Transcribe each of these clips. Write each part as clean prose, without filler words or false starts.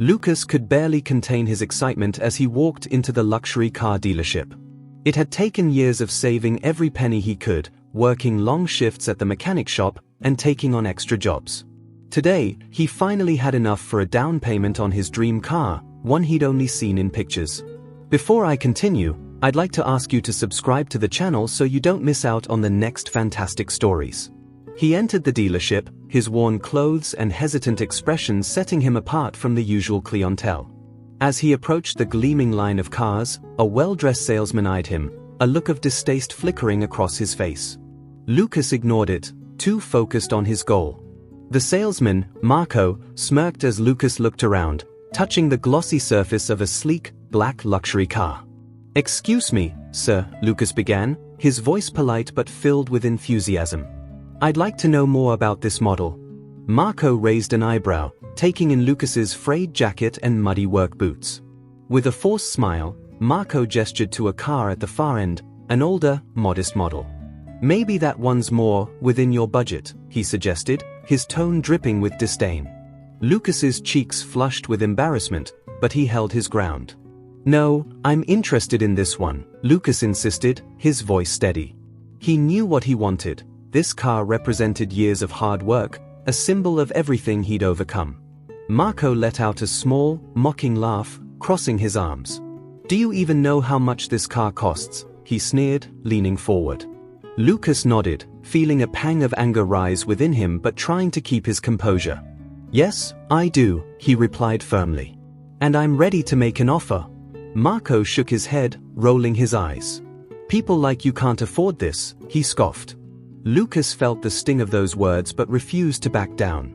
Lucas could barely contain his excitement as he walked into the luxury car dealership. It had taken years of saving every penny he could, working long shifts at the mechanic shop, and taking on extra jobs. Today, he finally had enough for a down payment on his dream car, one he'd only seen in pictures. Before I continue, I'd like to ask you to subscribe to the channel so you don't miss out on the next fantastic stories. He entered the dealership, his worn clothes and hesitant expressions setting him apart from the usual clientele. As he approached the gleaming line of cars, a well-dressed salesman eyed him, a look of distaste flickering across his face. Lucas ignored it, too focused on his goal. The salesman, Marco, smirked as Lucas looked around, touching the glossy surface of a sleek, black luxury car. "Excuse me, sir," Lucas began, his voice polite but filled with enthusiasm. "I'd like to know more about this model." Marco raised an eyebrow, taking in Lucas's frayed jacket and muddy work boots. With a forced smile, Marco gestured to a car at the far end, an older, modest model. "Maybe that one's more within your budget," he suggested, his tone dripping with disdain. Lucas's cheeks flushed with embarrassment, but he held his ground. "No, I'm interested in this one," Lucas insisted, his voice steady. He knew what he wanted. This car represented years of hard work, a symbol of everything he'd overcome. Marco let out a small, mocking laugh, crossing his arms. "Do you even know how much this car costs?" he sneered, leaning forward. Lucas nodded, feeling a pang of anger rise within him but trying to keep his composure. "Yes, I do," he replied firmly. "And I'm ready to make an offer." Marco shook his head, rolling his eyes. "People like you can't afford this," he scoffed. Lucas felt the sting of those words but refused to back down.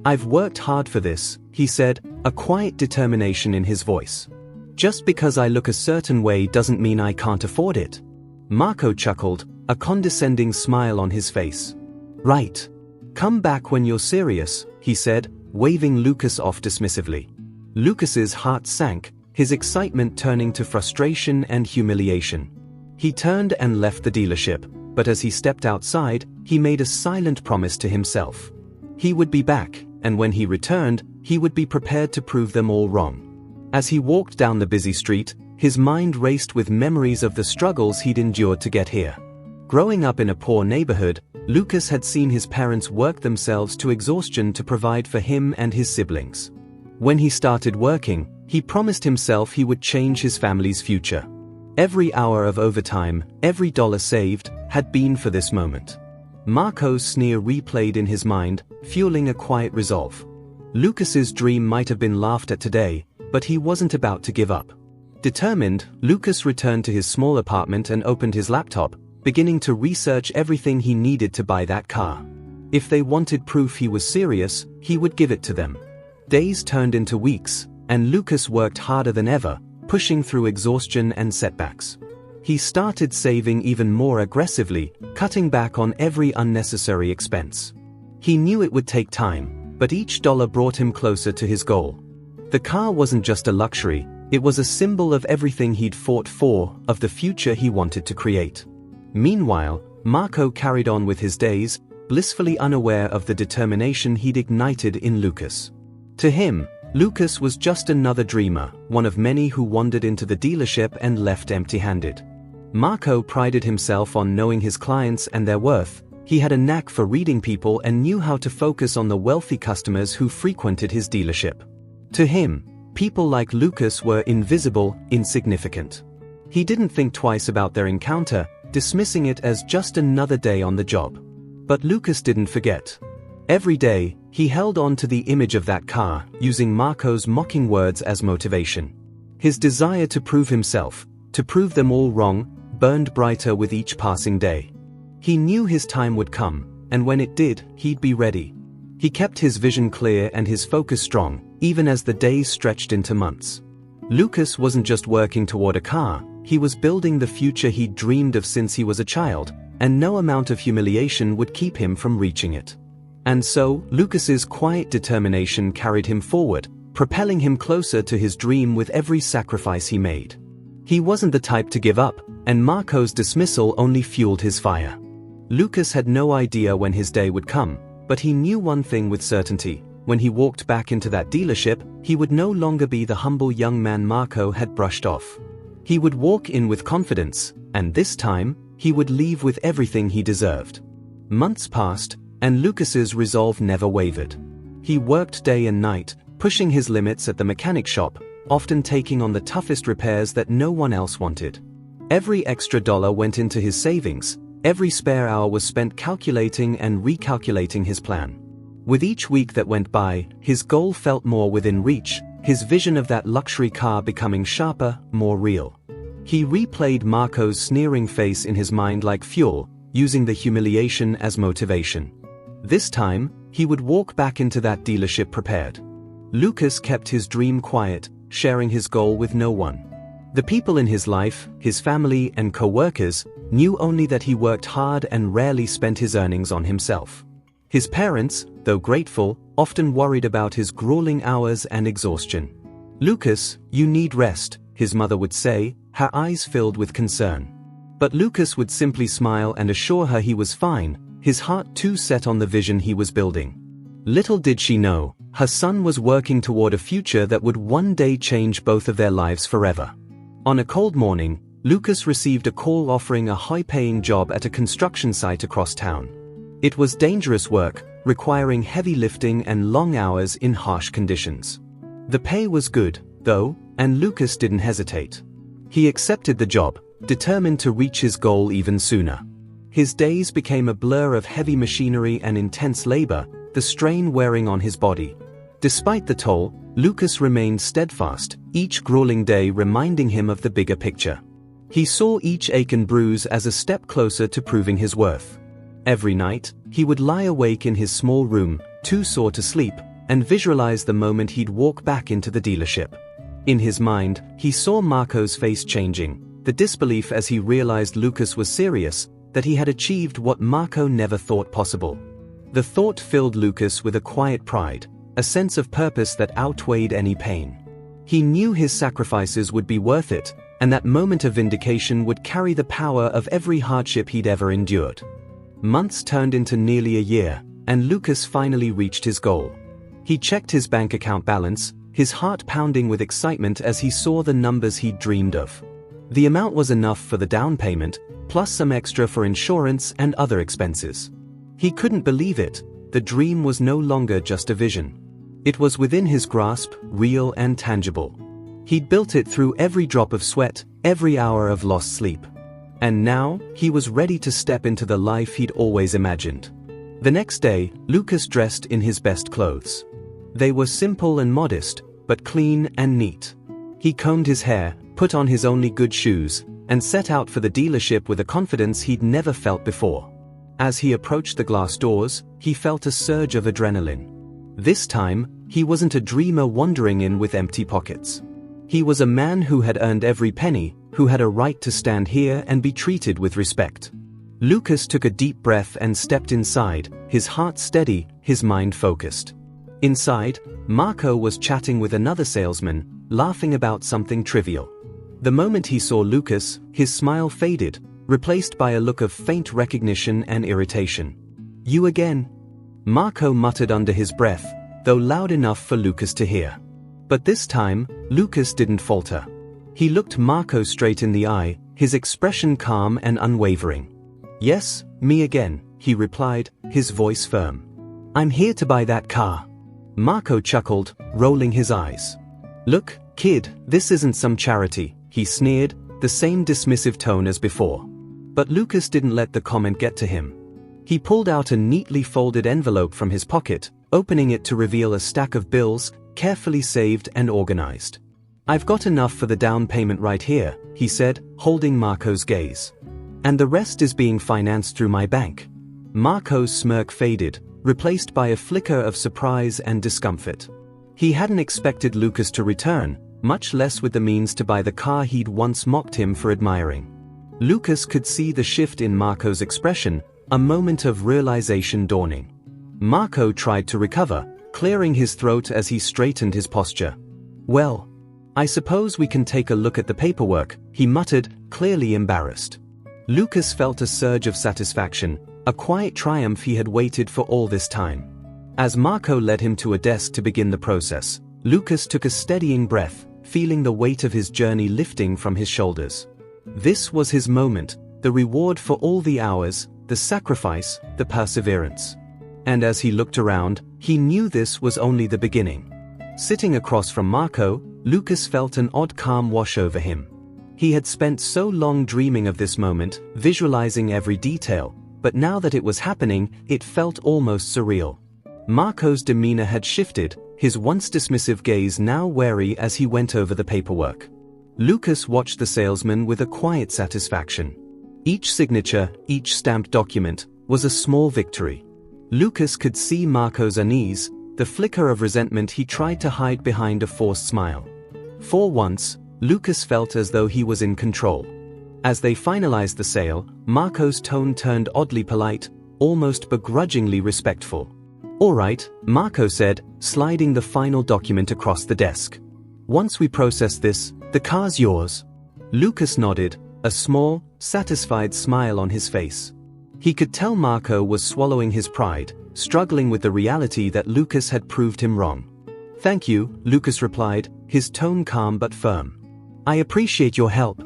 "I've worked hard for this," he said, a quiet determination in his voice. "Just because I look a certain way doesn't mean I can't afford it." Marco chuckled, a condescending smile on his face. "Right. Come back when you're serious," he said, waving Lucas off dismissively. Lucas's heart sank, his excitement turning to frustration and humiliation. He turned and left the dealership, but as he stepped outside, he made a silent promise to himself. He would be back, and when he returned, he would be prepared to prove them all wrong. As he walked down the busy street, his mind raced with memories of the struggles he'd endured to get here. Growing up in a poor neighborhood, Lucas had seen his parents work themselves to exhaustion to provide for him and his siblings. When he started working, he promised himself he would change his family's future. Every hour of overtime, every dollar saved, had been for this moment. Marco's sneer replayed in his mind, fueling a quiet resolve. Lucas's dream might have been laughed at today, but he wasn't about to give up. Determined, Lucas returned to his small apartment and opened his laptop, beginning to research everything he needed to buy that car. If they wanted proof he was serious, he would give it to them. Days turned into weeks, and Lucas worked harder than ever, pushing through exhaustion and setbacks. He started saving even more aggressively, cutting back on every unnecessary expense. He knew it would take time, but each dollar brought him closer to his goal. The car wasn't just a luxury, it was a symbol of everything he'd fought for, of the future he wanted to create. Meanwhile, Marco carried on with his days, blissfully unaware of the determination he'd ignited in Lucas. To him, Lucas was just another dreamer, one of many who wandered into the dealership and left empty-handed. Marco prided himself on knowing his clients and their worth. He had a knack for reading people and knew how to focus on the wealthy customers who frequented his dealership. To him, people like Lucas were invisible, insignificant. He didn't think twice about their encounter, dismissing it as just another day on the job. But Lucas didn't forget. Every day, he held on to the image of that car, using Marco's mocking words as motivation. His desire to prove himself, to prove them all wrong, burned brighter with each passing day. He knew his time would come, and when it did, he'd be ready. He kept his vision clear and his focus strong, even as the days stretched into months. Lucas wasn't just working toward a car, he was building the future he'd dreamed of since he was a child, and no amount of humiliation would keep him from reaching it. And so, Lucas's quiet determination carried him forward, propelling him closer to his dream with every sacrifice he made. He wasn't the type to give up, and Marco's dismissal only fueled his fire. Lucas had no idea when his day would come, but he knew one thing with certainty: when he walked back into that dealership, he would no longer be the humble young man Marco had brushed off. He would walk in with confidence, and this time, he would leave with everything he deserved. Months passed, and Lucas's resolve never wavered. He worked day and night, pushing his limits at the mechanic shop, often taking on the toughest repairs that no one else wanted. Every extra dollar went into his savings, every spare hour was spent calculating and recalculating his plan. With each week that went by, his goal felt more within reach, his vision of that luxury car becoming sharper, more real. He replayed Marco's sneering face in his mind like fuel, using the humiliation as motivation. This time, he would walk back into that dealership prepared. Lucas kept his dream quiet, sharing his goal with no one. The people in his life, his family and co-workers, knew only that he worked hard and rarely spent his earnings on himself. His parents, though grateful, often worried about his grueling hours and exhaustion. "Lucas, you need rest," his mother would say, her eyes filled with concern. But Lucas would simply smile and assure her he was fine, his heart too set on the vision he was building. Little did she know, her son was working toward a future that would one day change both of their lives forever. On a cold morning, Lucas received a call offering a high-paying job at a construction site across town. It was dangerous work, requiring heavy lifting and long hours in harsh conditions. The pay was good, though, and Lucas didn't hesitate. He accepted the job, determined to reach his goal even sooner. His days became a blur of heavy machinery and intense labor, the strain wearing on his body. Despite the toll, Lucas remained steadfast, each grueling day reminding him of the bigger picture. He saw each ache and bruise as a step closer to proving his worth. Every night, he would lie awake in his small room, too sore to sleep, and visualize the moment he'd walk back into the dealership. In his mind, he saw Marco's face changing, the disbelief as he realized Lucas was serious, that he had achieved what Marco never thought possible. The thought filled Lucas with a quiet pride, a sense of purpose that outweighed any pain. He knew his sacrifices would be worth it, and that moment of vindication would carry the power of every hardship he'd ever endured. Months turned into nearly a year, and Lucas finally reached his goal. He checked his bank account balance, his heart pounding with excitement as he saw the numbers he'd dreamed of. The amount was enough for the down payment, plus some extra for insurance and other expenses. He couldn't believe it, the dream was no longer just a vision. It was within his grasp, real and tangible. He'd built it through every drop of sweat, every hour of lost sleep. And now, he was ready to step into the life he'd always imagined. The next day, Lucas dressed in his best clothes. They were simple and modest, but clean and neat. He combed his hair, put on his only good shoes, and set out for the dealership with a confidence he'd never felt before. As he approached the glass doors, he felt a surge of adrenaline. This time, he wasn't a dreamer wandering in with empty pockets. He was a man who had earned every penny, who had a right to stand here and be treated with respect. Lucas took a deep breath and stepped inside, his heart steady, his mind focused. Inside, Marco was chatting with another salesman, laughing about something trivial. The moment he saw Lucas, his smile faded, replaced by a look of faint recognition and irritation. "You again?" Marco muttered under his breath, though loud enough for Lucas to hear. But this time, Lucas didn't falter. He looked Marco straight in the eye, his expression calm and unwavering. "Yes, me again," he replied, his voice firm. "I'm here to buy that car." Marco chuckled, rolling his eyes. "Look, kid, this isn't some charity," he sneered, the same dismissive tone as before. But Lucas didn't let the comment get to him. He pulled out a neatly folded envelope from his pocket, opening it to reveal a stack of bills, carefully saved and organized. "I've got enough for the down payment right here," he said, holding Marco's gaze. "And the rest is being financed through my bank." Marco's smirk faded, replaced by a flicker of surprise and discomfort. He hadn't expected Lucas to return, much less with the means to buy the car he'd once mocked him for admiring. Lucas could see the shift in Marco's expression, a moment of realization dawning. Marco tried to recover, clearing his throat as he straightened his posture. "Well, I suppose we can take a look at the paperwork," he muttered, clearly embarrassed. Lucas felt a surge of satisfaction, a quiet triumph he had waited for all this time. As Marco led him to a desk to begin the process, Lucas took a steadying breath, feeling the weight of his journey lifting from his shoulders. This was his moment, the reward for all the hours, the sacrifice, the perseverance. And as he looked around, he knew this was only the beginning. Sitting across from Marco, Lucas felt an odd calm wash over him. He had spent so long dreaming of this moment, visualizing every detail, but now that it was happening, it felt almost surreal. Marco's demeanor had shifted, his once dismissive gaze now wary as he went over the paperwork. Lucas watched the salesman with a quiet satisfaction. Each signature, each stamped document, was a small victory. Lucas could see Marco's unease, the flicker of resentment he tried to hide behind a forced smile. For once, Lucas felt as though he was in control. As they finalized the sale, Marco's tone turned oddly polite, almost begrudgingly respectful. "All right," Marco said, sliding the final document across the desk. "Once we process this, the car's yours." Lucas nodded, a small, satisfied smile on his face. He could tell Marco was swallowing his pride, struggling with the reality that Lucas had proved him wrong. "Thank you," Lucas replied, his tone calm but firm. "I appreciate your help."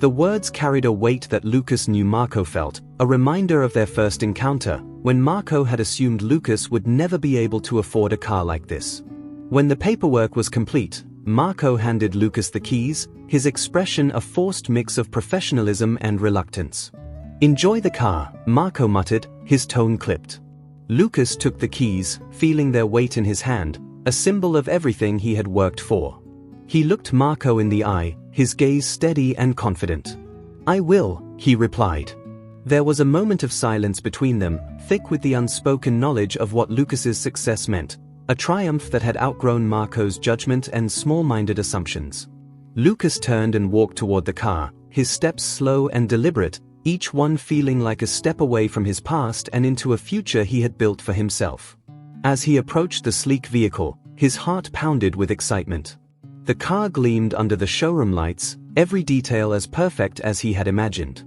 The words carried a weight that Lucas knew Marco felt, a reminder of their first encounter, when Marco had assumed Lucas would never be able to afford a car like this. When the paperwork was complete, Marco handed Lucas the keys, his expression a forced mix of professionalism and reluctance. "Enjoy the car," Marco muttered, his tone clipped. Lucas took the keys, feeling their weight in his hand, a symbol of everything he had worked for. He looked Marco in the eye, his gaze steady and confident. "I will," he replied. There was a moment of silence between them, thick with the unspoken knowledge of what Lucas's success meant, a triumph that had outgrown Marco's judgment and small-minded assumptions. Lucas turned and walked toward the car, his steps slow and deliberate, each one feeling like a step away from his past and into a future he had built for himself. As he approached the sleek vehicle, his heart pounded with excitement. The car gleamed under the showroom lights, every detail as perfect as he had imagined.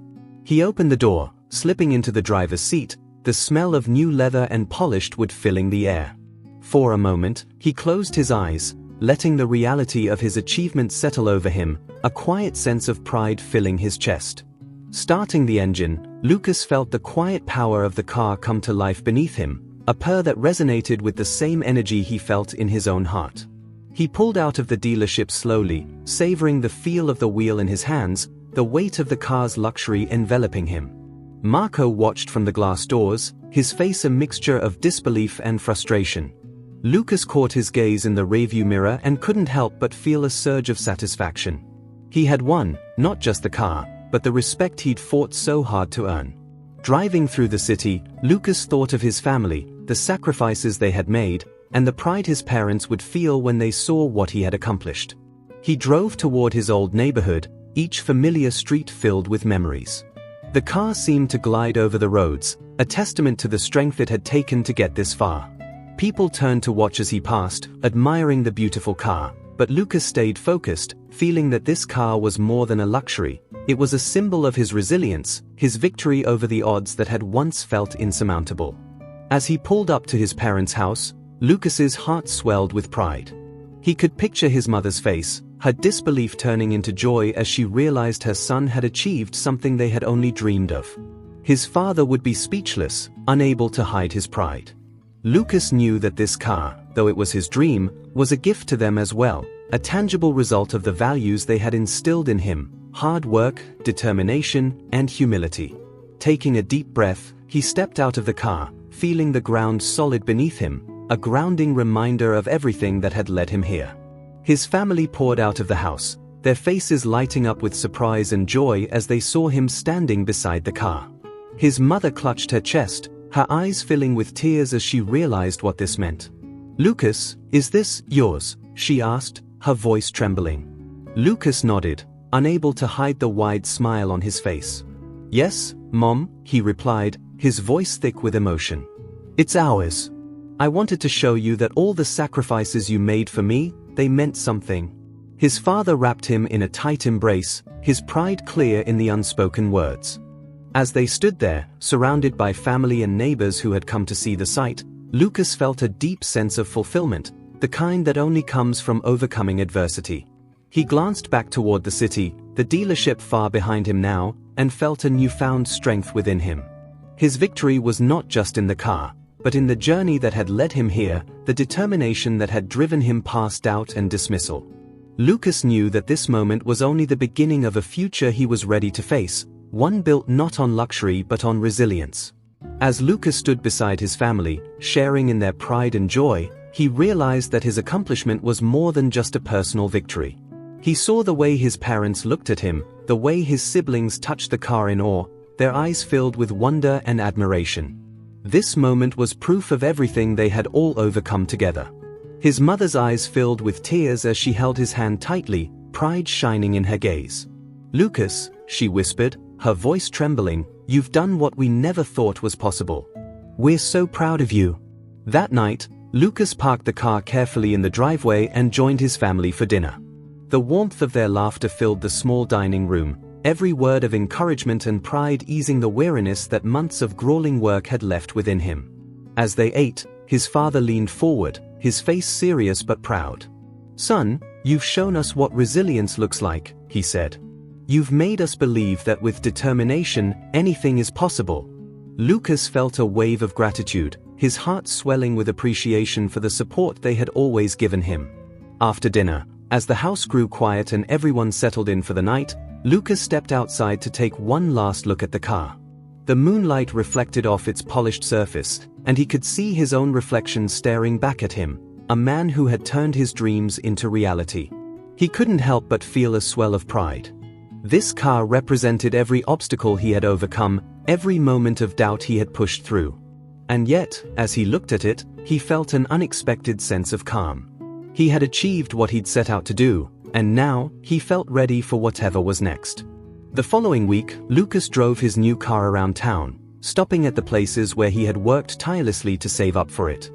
He opened the door, slipping into the driver's seat, the smell of new leather and polished wood filling the air. For a moment, he closed his eyes, letting the reality of his achievement settle over him, a quiet sense of pride filling his chest. Starting the engine, Lucas felt the quiet power of the car come to life beneath him, a purr that resonated with the same energy he felt in his own heart. He pulled out of the dealership slowly, savoring the feel of the wheel in his hands, the weight of the car's luxury enveloping him. Marco watched from the glass doors, his face a mixture of disbelief and frustration. Lucas caught his gaze in the rearview mirror and couldn't help but feel a surge of satisfaction. He had won, not just the car, but the respect he'd fought so hard to earn. Driving through the city, Lucas thought of his family, the sacrifices they had made, and the pride his parents would feel when they saw what he had accomplished. He drove toward his old neighborhood, each familiar street filled with memories. The car seemed to glide over the roads, a testament to the strength it had taken to get this far. People turned to watch as he passed, admiring the beautiful car, but Lucas stayed focused, feeling that this car was more than a luxury. It was a symbol of his resilience, his victory over the odds that had once felt insurmountable. As he pulled up to his parents' house, Lucas's heart swelled with pride. He could picture his mother's face, her disbelief turning into joy as she realized her son had achieved something they had only dreamed of. His father would be speechless, unable to hide his pride. Lucas knew that this car, though it was his dream, was a gift to them as well, a tangible result of the values they had instilled in him: hard work, determination, and humility. Taking a deep breath, he stepped out of the car, feeling the ground solid beneath him, a grounding reminder of everything that had led him here. His family poured out of the house, their faces lighting up with surprise and joy as they saw him standing beside the car. His mother clutched her chest, her eyes filling with tears as she realized what this meant. "Lucas, is this yours?" she asked, her voice trembling. Lucas nodded, unable to hide the wide smile on his face. "Yes, Mom," he replied, his voice thick with emotion. "It's ours. I wanted to show you that all the sacrifices you made for me, they meant something." His father wrapped him in a tight embrace, his pride clear in the unspoken words. As they stood there, surrounded by family and neighbors who had come to see the sight, Lucas felt a deep sense of fulfillment, the kind that only comes from overcoming adversity. He glanced back toward the city, the dealership far behind him now, and felt a newfound strength within him. His victory was not just in the car, but in the journey that had led him here, the determination that had driven him past doubt and dismissal. Lucas knew that this moment was only the beginning of a future he was ready to face, one built not on luxury but on resilience. As Lucas stood beside his family, sharing in their pride and joy, he realized that his accomplishment was more than just a personal victory. He saw the way his parents looked at him, the way his siblings touched the car in awe, their eyes filled with wonder and admiration. This moment was proof of everything they had all overcome together. His mother's eyes filled with tears as she held his hand tightly, pride shining in her gaze. "Lucas," she whispered, her voice trembling, "you've done what we never thought was possible. We're so proud of you." That night, Lucas parked the car carefully in the driveway and joined his family for dinner. The warmth of their laughter filled the small dining room, every word of encouragement and pride easing the weariness that months of grueling work had left within him. As they ate, his father leaned forward, his face serious but proud. "Son, you've shown us what resilience looks like," he said. "You've made us believe that with determination, anything is possible." Lucas felt a wave of gratitude, his heart swelling with appreciation for the support they had always given him. After dinner, as the house grew quiet and everyone settled in for the night, Lucas stepped outside to take one last look at the car. The moonlight reflected off its polished surface, and he could see his own reflection staring back at him, a man who had turned his dreams into reality. He couldn't help but feel a swell of pride. This car represented every obstacle he had overcome, every moment of doubt he had pushed through. And yet, as he looked at it, he felt an unexpected sense of calm. He had achieved what he'd set out to do, and now, he felt ready for whatever was next. The following week, Lucas drove his new car around town, stopping at the places where he had worked tirelessly to save up for it.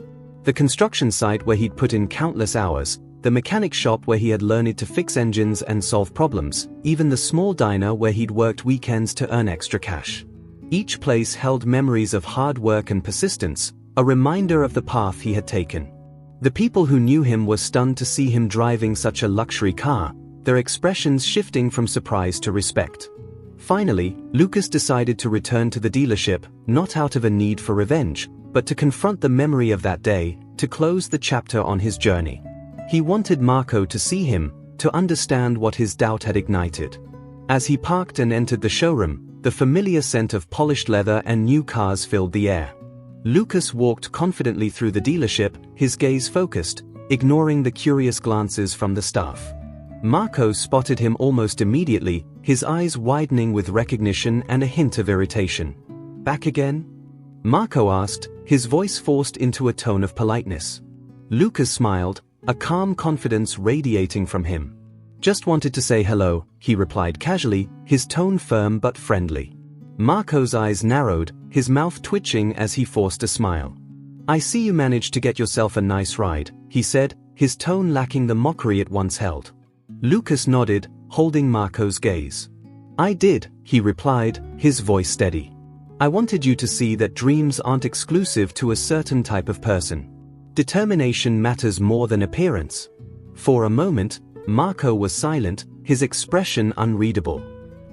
The construction site where he'd put in countless hours, the mechanic shop where he had learned to fix engines and solve problems, even the small diner where he'd worked weekends to earn extra cash. Each place held memories of hard work and persistence, a reminder of the path he had taken. The people who knew him were stunned to see him driving such a luxury car, their expressions shifting from surprise to respect. Finally, Lucas decided to return to the dealership, not out of a need for revenge, but to confront the memory of that day, to close the chapter on his journey. He wanted Marco to see him, to understand what his doubt had ignited. As he parked and entered the showroom, the familiar scent of polished leather and new cars filled the air. Lucas walked confidently through the dealership, his gaze focused, ignoring the curious glances from the staff. Marco spotted him almost immediately, his eyes widening with recognition and a hint of irritation. "Back again?" Marco asked, his voice forced into a tone of politeness. Lucas smiled, a calm confidence radiating from him. "Just wanted to say hello," he replied casually, his tone firm but friendly. Marco's eyes narrowed, his mouth twitching as he forced a smile. "I see you managed to get yourself a nice ride," he said, his tone lacking the mockery it once held. Lucas nodded, holding Marco's gaze. "I did," he replied, his voice steady. "I wanted you to see that dreams aren't exclusive to a certain type of person. Determination matters more than appearance." For a moment, Marco was silent, his expression unreadable.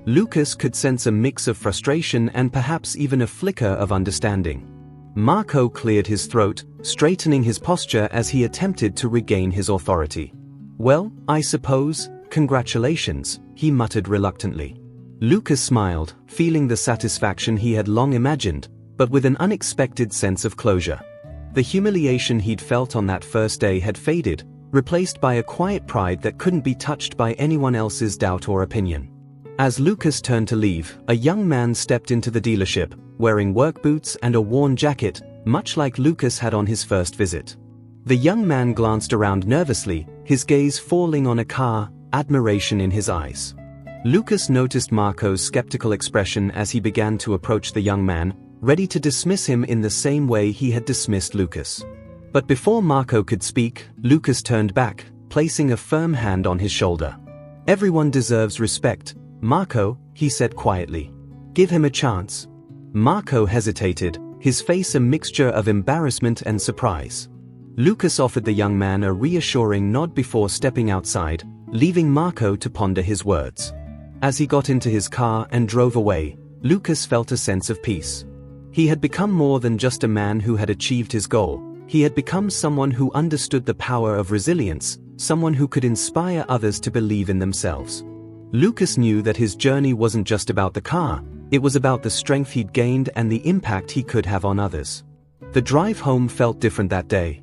Lucas could sense a mix of frustration and perhaps even a flicker of understanding. Marco cleared his throat, straightening his posture as he attempted to regain his authority. "Well, I suppose, congratulations," he muttered reluctantly. Lucas smiled, feeling the satisfaction he had long imagined, but with an unexpected sense of closure. The humiliation he'd felt on that first day had faded, replaced by a quiet pride that couldn't be touched by anyone else's doubt or opinion. As Lucas turned to leave, a young man stepped into the dealership, wearing work boots and a worn jacket, much like Lucas had on his first visit. The young man glanced around nervously, his gaze falling on a car, admiration in his eyes. Lucas noticed Marco's skeptical expression as he began to approach the young man, ready to dismiss him in the same way he had dismissed Lucas. But before Marco could speak, Lucas turned back, placing a firm hand on his shoulder. "Everyone deserves respect, Marco," he said quietly. "Give him a chance." Marco hesitated, his face a mixture of embarrassment and surprise. Lucas offered the young man a reassuring nod before stepping outside, leaving Marco to ponder his words. As he got into his car and drove away, Lucas felt a sense of peace. He had become more than just a man who had achieved his goal. He had become someone who understood the power of resilience, someone who could inspire others to believe in themselves. Lucas knew that his journey wasn't just about the car, it was about the strength he'd gained and the impact he could have on others. The drive home felt different that day.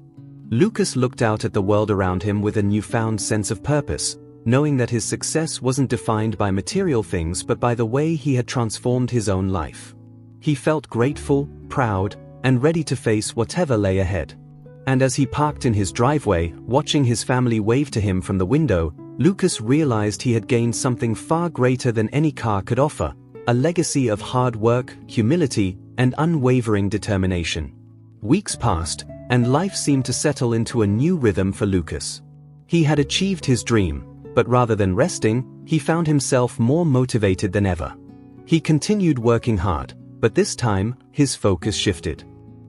Lucas looked out at the world around him with a newfound sense of purpose, knowing that his success wasn't defined by material things but by the way he had transformed his own life. He felt grateful, proud, and ready to face whatever lay ahead. And as he parked in his driveway, watching his family wave to him from the window, Lucas realized he had gained something far greater than any car could offer, a legacy of hard work, humility, and unwavering determination. Weeks passed, and life seemed to settle into a new rhythm for Lucas. He had achieved his dream, but rather than resting, he found himself more motivated than ever. He continued working hard, but this time, his focus shifted.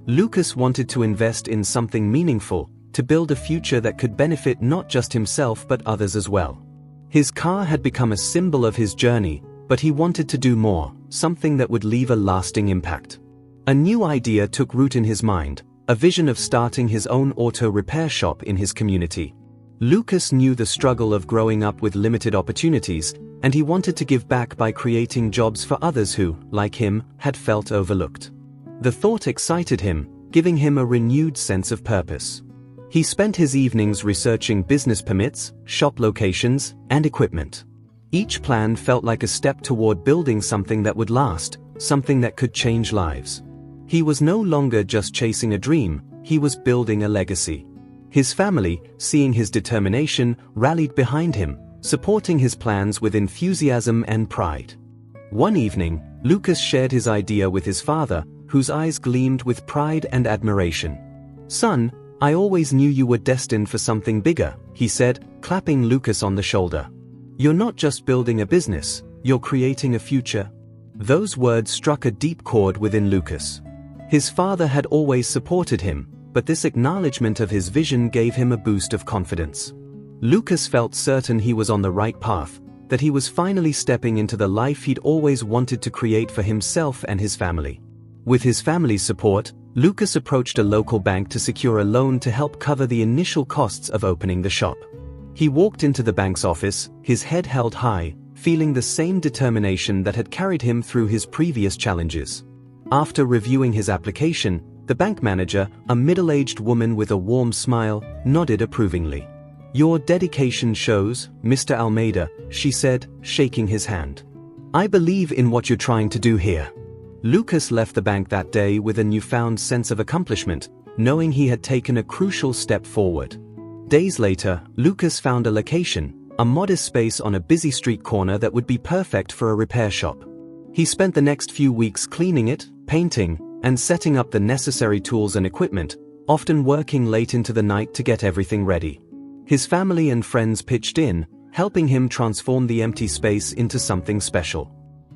Lucas wanted to invest in something meaningful, to build a future that could benefit not just himself but others as well. His car had become a symbol of his journey, but he wanted to do more, something that would leave a lasting impact. A new idea took root in his mind, a vision of starting his own auto repair shop in his community. Lucas knew the struggle of growing up with limited opportunities, and he wanted to give back by creating jobs for others who, like him, had felt overlooked. The thought excited him, giving him a renewed sense of purpose. He spent his evenings researching business permits, shop locations, and equipment. Each plan felt like a step toward building something that would last, something that could change lives. He was no longer just chasing a dream, he was building a legacy. His family, seeing his determination, rallied behind him, supporting his plans with enthusiasm and pride. One evening, Lucas shared his idea with his father, whose eyes gleamed with pride and admiration. "Son, I always knew you were destined for something bigger," he said, clapping Lucas on the shoulder. "You're not just building a business, you're creating a future." Those words struck a deep chord within Lucas. His father had always supported him, but this acknowledgement of his vision gave him a boost of confidence. Lucas felt certain he was on the right path, that he was finally stepping into the life he'd always wanted to create for himself and his family. With his family's support, Lucas approached a local bank to secure a loan to help cover the initial costs of opening the shop. He walked into the bank's office, his head held high, feeling the same determination that had carried him through his previous challenges. After reviewing his application, the bank manager, a middle-aged woman with a warm smile, nodded approvingly. "Your dedication shows, Mr. Almeida," she said, shaking his hand. "I believe in what you're trying to do here." Lucas left the bank that day with a newfound sense of accomplishment, knowing he had taken a crucial step forward. Days later, Lucas found a location, a modest space on a busy street corner that would be perfect for a repair shop. He spent the next few weeks cleaning it, painting, and setting up the necessary tools and equipment, often working late into the night to get everything ready. His family and friends pitched in, helping him transform the empty space into something special.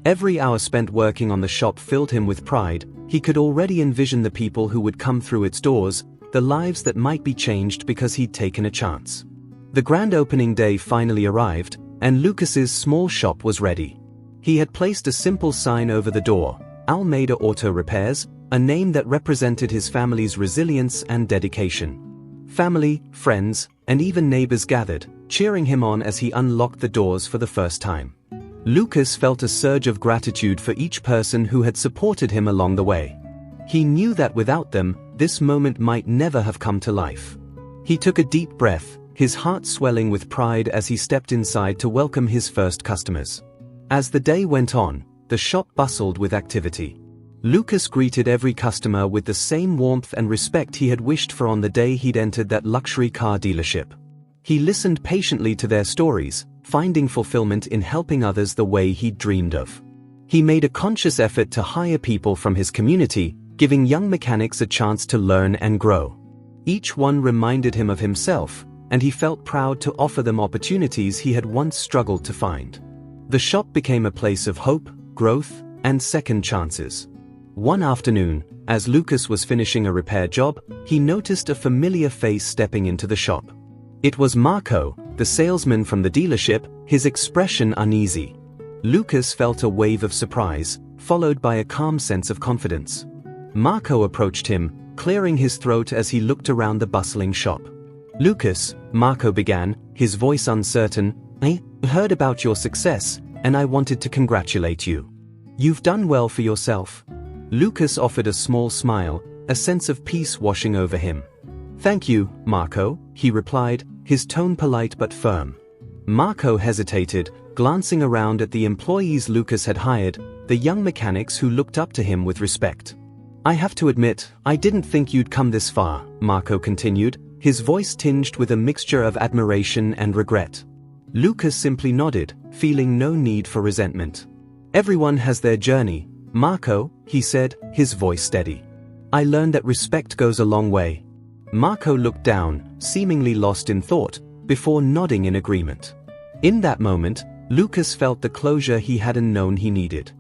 Every hour spent working on the shop filled him with pride. He could already envision the people who would come through its doors, the lives that might be changed because he'd taken a chance. The grand opening day finally arrived, and Lucas's small shop was ready. He had placed a simple sign over the door, Almeida Auto Repairs, a name that represented his family's resilience and dedication. Family, friends, and even neighbors gathered, cheering him on as he unlocked the doors for the first time. Lucas felt a surge of gratitude for each person who had supported him along the way. He knew that without them, this moment might never have come to life. He took a deep breath, his heart swelling with pride as he stepped inside to welcome his first customers. As the day went on, the shop bustled with activity. Lucas greeted every customer with the same warmth and respect he had wished for on the day he'd entered that luxury car dealership. He listened patiently to their stories, finding fulfillment in helping others the way he'd dreamed of. He made a conscious effort to hire people from his community, giving young mechanics a chance to learn and grow. Each one reminded him of himself, and he felt proud to offer them opportunities he had once struggled to find. The shop became a place of hope, growth, and second chances. One afternoon, as Lucas was finishing a repair job, he noticed a familiar face stepping into the shop. It was Marco, the salesman from the dealership, his expression uneasy. Lucas felt a wave of surprise, followed by a calm sense of confidence. Marco approached him, clearing his throat as he looked around the bustling shop. "Lucas," Marco began, his voice uncertain, "I heard about your success, and I wanted to congratulate you. You've done well for yourself." Lucas offered a small smile, a sense of peace washing over him. "Thank you, Marco," he replied, his tone polite but firm. Marco hesitated, glancing around at the employees Lucas had hired, the young mechanics who looked up to him with respect. "I have to admit, I didn't think you'd come this far," Marco continued, his voice tinged with a mixture of admiration and regret. Lucas simply nodded, feeling no need for resentment. "Everyone has their journey, Marco," he said, his voice steady. "I learned that respect goes a long way." Marco looked down, seemingly lost in thought, before nodding in agreement. In that moment, Lucas felt the closure he hadn't known he needed.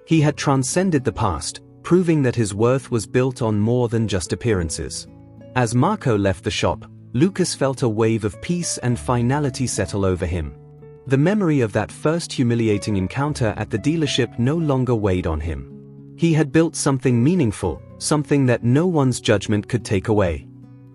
He had transcended the past, proving that his worth was built on more than just appearances. As Marco left the shop, Lucas felt a wave of peace and finality settle over him. The memory of that first humiliating encounter at the dealership no longer weighed on him. He had built something meaningful, something that no one's judgment could take away.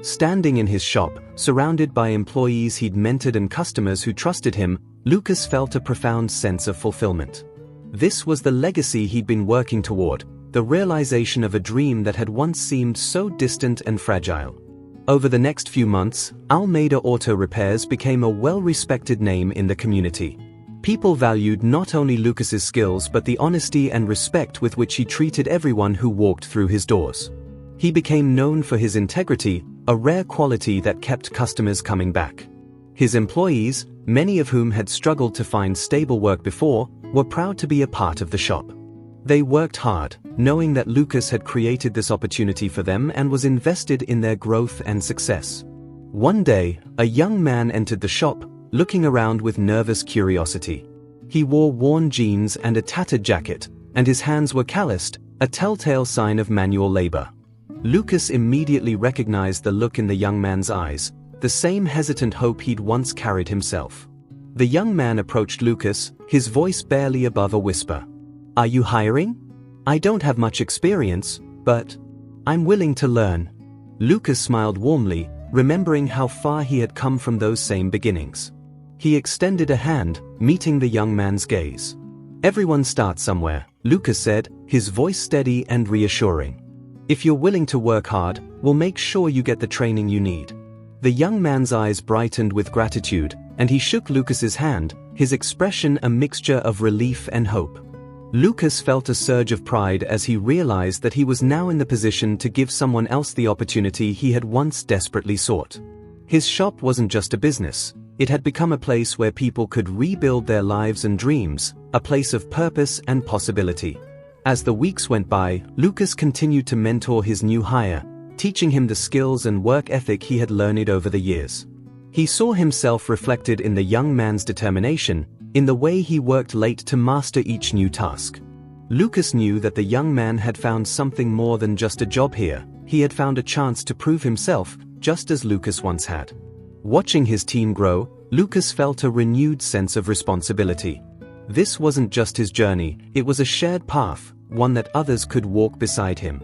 Standing in his shop, surrounded by employees he'd mentored and customers who trusted him, Lucas felt a profound sense of fulfillment. This was the legacy he'd been working toward, the realization of a dream that had once seemed so distant and fragile. Over the next few months, Almeida Auto Repairs became a well-respected name in the community. People valued not only Lucas's skills but the honesty and respect with which he treated everyone who walked through his doors. He became known for his integrity, a rare quality that kept customers coming back. His employees, many of whom had struggled to find stable work before, were proud to be a part of the shop. They worked hard, knowing that Lucas had created this opportunity for them and was invested in their growth and success. One day, a young man entered the shop, looking around with nervous curiosity. He wore worn jeans and a tattered jacket, and his hands were calloused, a telltale sign of manual labor. Lucas immediately recognized the look in the young man's eyes, the same hesitant hope he'd once carried himself. The young man approached Lucas, his voice barely above a whisper. "Are you hiring? I don't have much experience, but I'm willing to learn." Lucas smiled warmly, remembering how far he had come from those same beginnings. He extended a hand, meeting the young man's gaze. "Everyone starts somewhere," Lucas said, his voice steady and reassuring. "If you're willing to work hard, we'll make sure you get the training you need." The young man's eyes brightened with gratitude, and he shook Lucas's hand, his expression a mixture of relief and hope. Lucas felt a surge of pride as he realized that he was now in the position to give someone else the opportunity he had once desperately sought. His shop wasn't just a business, it had become a place where people could rebuild their lives and dreams, a place of purpose and possibility. As the weeks went by, Lucas continued to mentor his new hire, teaching him the skills and work ethic he had learned over the years. He saw himself reflected in the young man's determination, in the way he worked late to master each new task. Lucas knew that the young man had found something more than just a job here. He had found a chance to prove himself, just as Lucas once had. Watching his team grow, Lucas felt a renewed sense of responsibility. This wasn't just his journey, it was a shared path, one that others could walk beside him.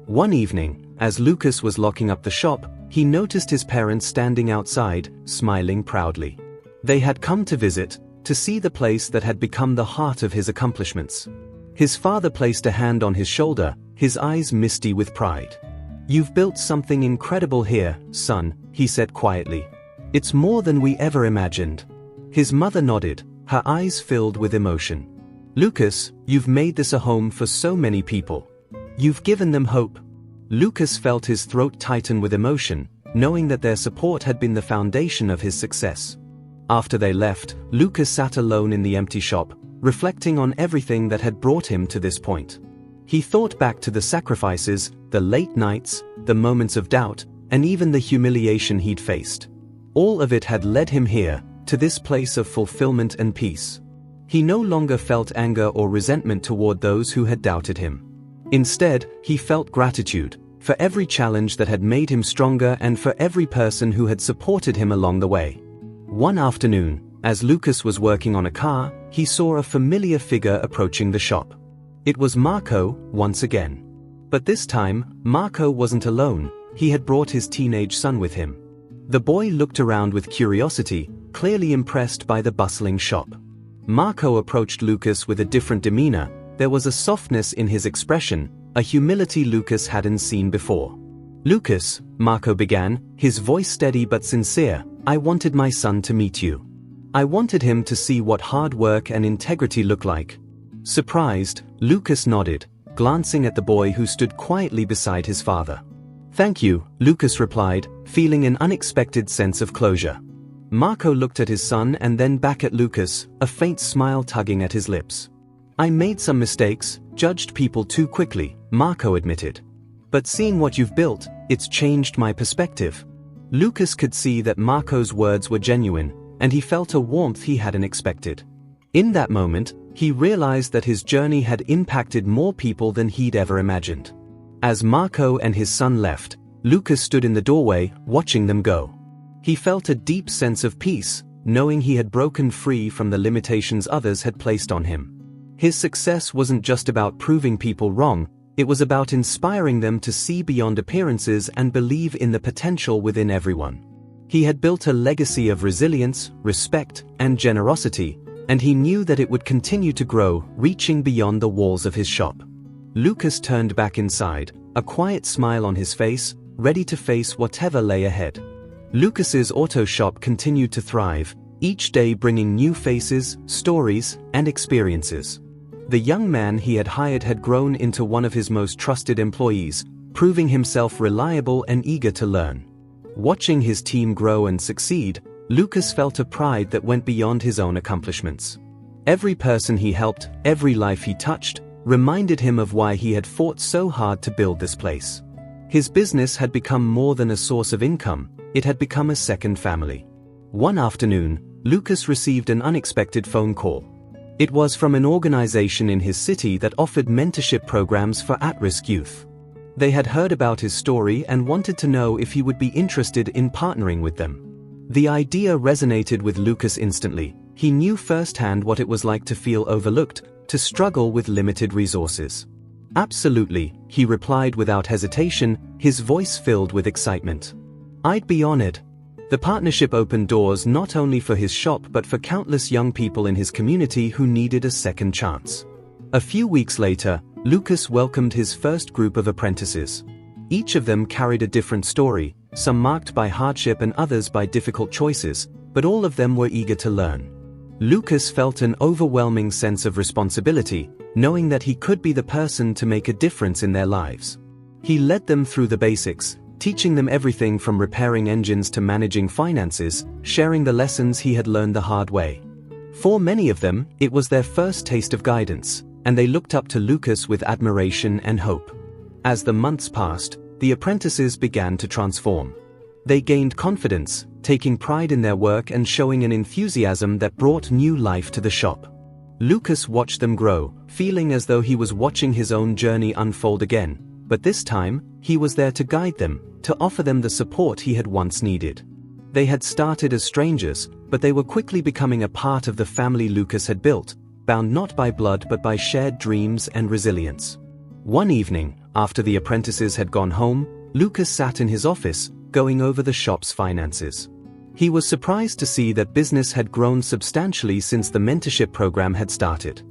One evening, as Lucas was locking up the shop, he noticed his parents standing outside, smiling proudly. They had come to visit, to see the place that had become the heart of his accomplishments. His father placed a hand on his shoulder, his eyes misty with pride. "You've built something incredible here, son," he said quietly. "It's more than we ever imagined." His mother nodded, her eyes filled with emotion. "Lucas, you've made this a home for so many people. You've given them hope." Lucas felt his throat tighten with emotion, knowing that their support had been the foundation of his success. After they left, Lucas sat alone in the empty shop, reflecting on everything that had brought him to this point. He thought back to the sacrifices, the late nights, the moments of doubt, and even the humiliation he'd faced. All of it had led him here, to this place of fulfillment and peace. He no longer felt anger or resentment toward those who had doubted him. Instead, he felt gratitude for every challenge that had made him stronger and for every person who had supported him along the way. One afternoon, as Lucas was working on a car, he saw a familiar figure approaching the shop. It was Marco, once again. But this time, Marco wasn't alone. He had brought his teenage son with him. The boy looked around with curiosity, clearly impressed by the bustling shop. Marco approached Lucas with a different demeanor. There was a softness in his expression, a humility Lucas hadn't seen before. "Lucas," Marco began, his voice steady but sincere, "I wanted my son to meet you. I wanted him to see what hard work and integrity look like." Surprised, Lucas nodded, glancing at the boy who stood quietly beside his father. "Thank you," Lucas replied, feeling an unexpected sense of closure. Marco looked at his son and then back at Lucas, a faint smile tugging at his lips. "I made some mistakes, judged people too quickly," Marco admitted. "But seeing what you've built, it's changed my perspective." Lucas could see that Marco's words were genuine, and he felt a warmth he hadn't expected. In that moment, he realized that his journey had impacted more people than he'd ever imagined. As Marco and his son left, Lucas stood in the doorway, watching them go. He felt a deep sense of peace, knowing he had broken free from the limitations others had placed on him. His success wasn't just about proving people wrong, it was about inspiring them to see beyond appearances and believe in the potential within everyone. He had built a legacy of resilience, respect, and generosity, and he knew that it would continue to grow, reaching beyond the walls of his shop. Lucas turned back inside, a quiet smile on his face, ready to face whatever lay ahead. Lucas's auto shop continued to thrive, each day bringing new faces, stories, and experiences. The young man he had hired had grown into one of his most trusted employees, proving himself reliable and eager to learn. Watching his team grow and succeed, Lucas felt a pride that went beyond his own accomplishments. Every person he helped, every life he touched, reminded him of why he had fought so hard to build this place. His business had become more than a source of income, it had become a second family. One afternoon, Lucas received an unexpected phone call. It was from an organization in his city that offered mentorship programs for at-risk youth. They had heard about his story and wanted to know if he would be interested in partnering with them. The idea resonated with Lucas instantly. He knew firsthand what it was like to feel overlooked, to struggle with limited resources. "Absolutely," he replied without hesitation, his voice filled with excitement. "I'd be honored." The partnership opened doors not only for his shop but for countless young people in his community who needed a second chance. A few weeks later, Lucas welcomed his first group of apprentices. Each of them carried a different story, some marked by hardship and others by difficult choices, but all of them were eager to learn. Lucas felt an overwhelming sense of responsibility, knowing that he could be the person to make a difference in their lives. He led them through the basics, teaching them everything from repairing engines to managing finances, sharing the lessons he had learned the hard way. For many of them, it was their first taste of guidance, and they looked up to Lucas with admiration and hope. As the months passed, the apprentices began to transform. They gained confidence, taking pride in their work and showing an enthusiasm that brought new life to the shop. Lucas watched them grow, feeling as though he was watching his own journey unfold again, but this time, he was there to guide them, to offer them the support he had once needed. They had started as strangers, but they were quickly becoming a part of the family Lucas had built, bound not by blood but by shared dreams and resilience. One evening, after the apprentices had gone home, Lucas sat in his office, going over the shop's finances. He was surprised to see that business had grown substantially since the mentorship program had started.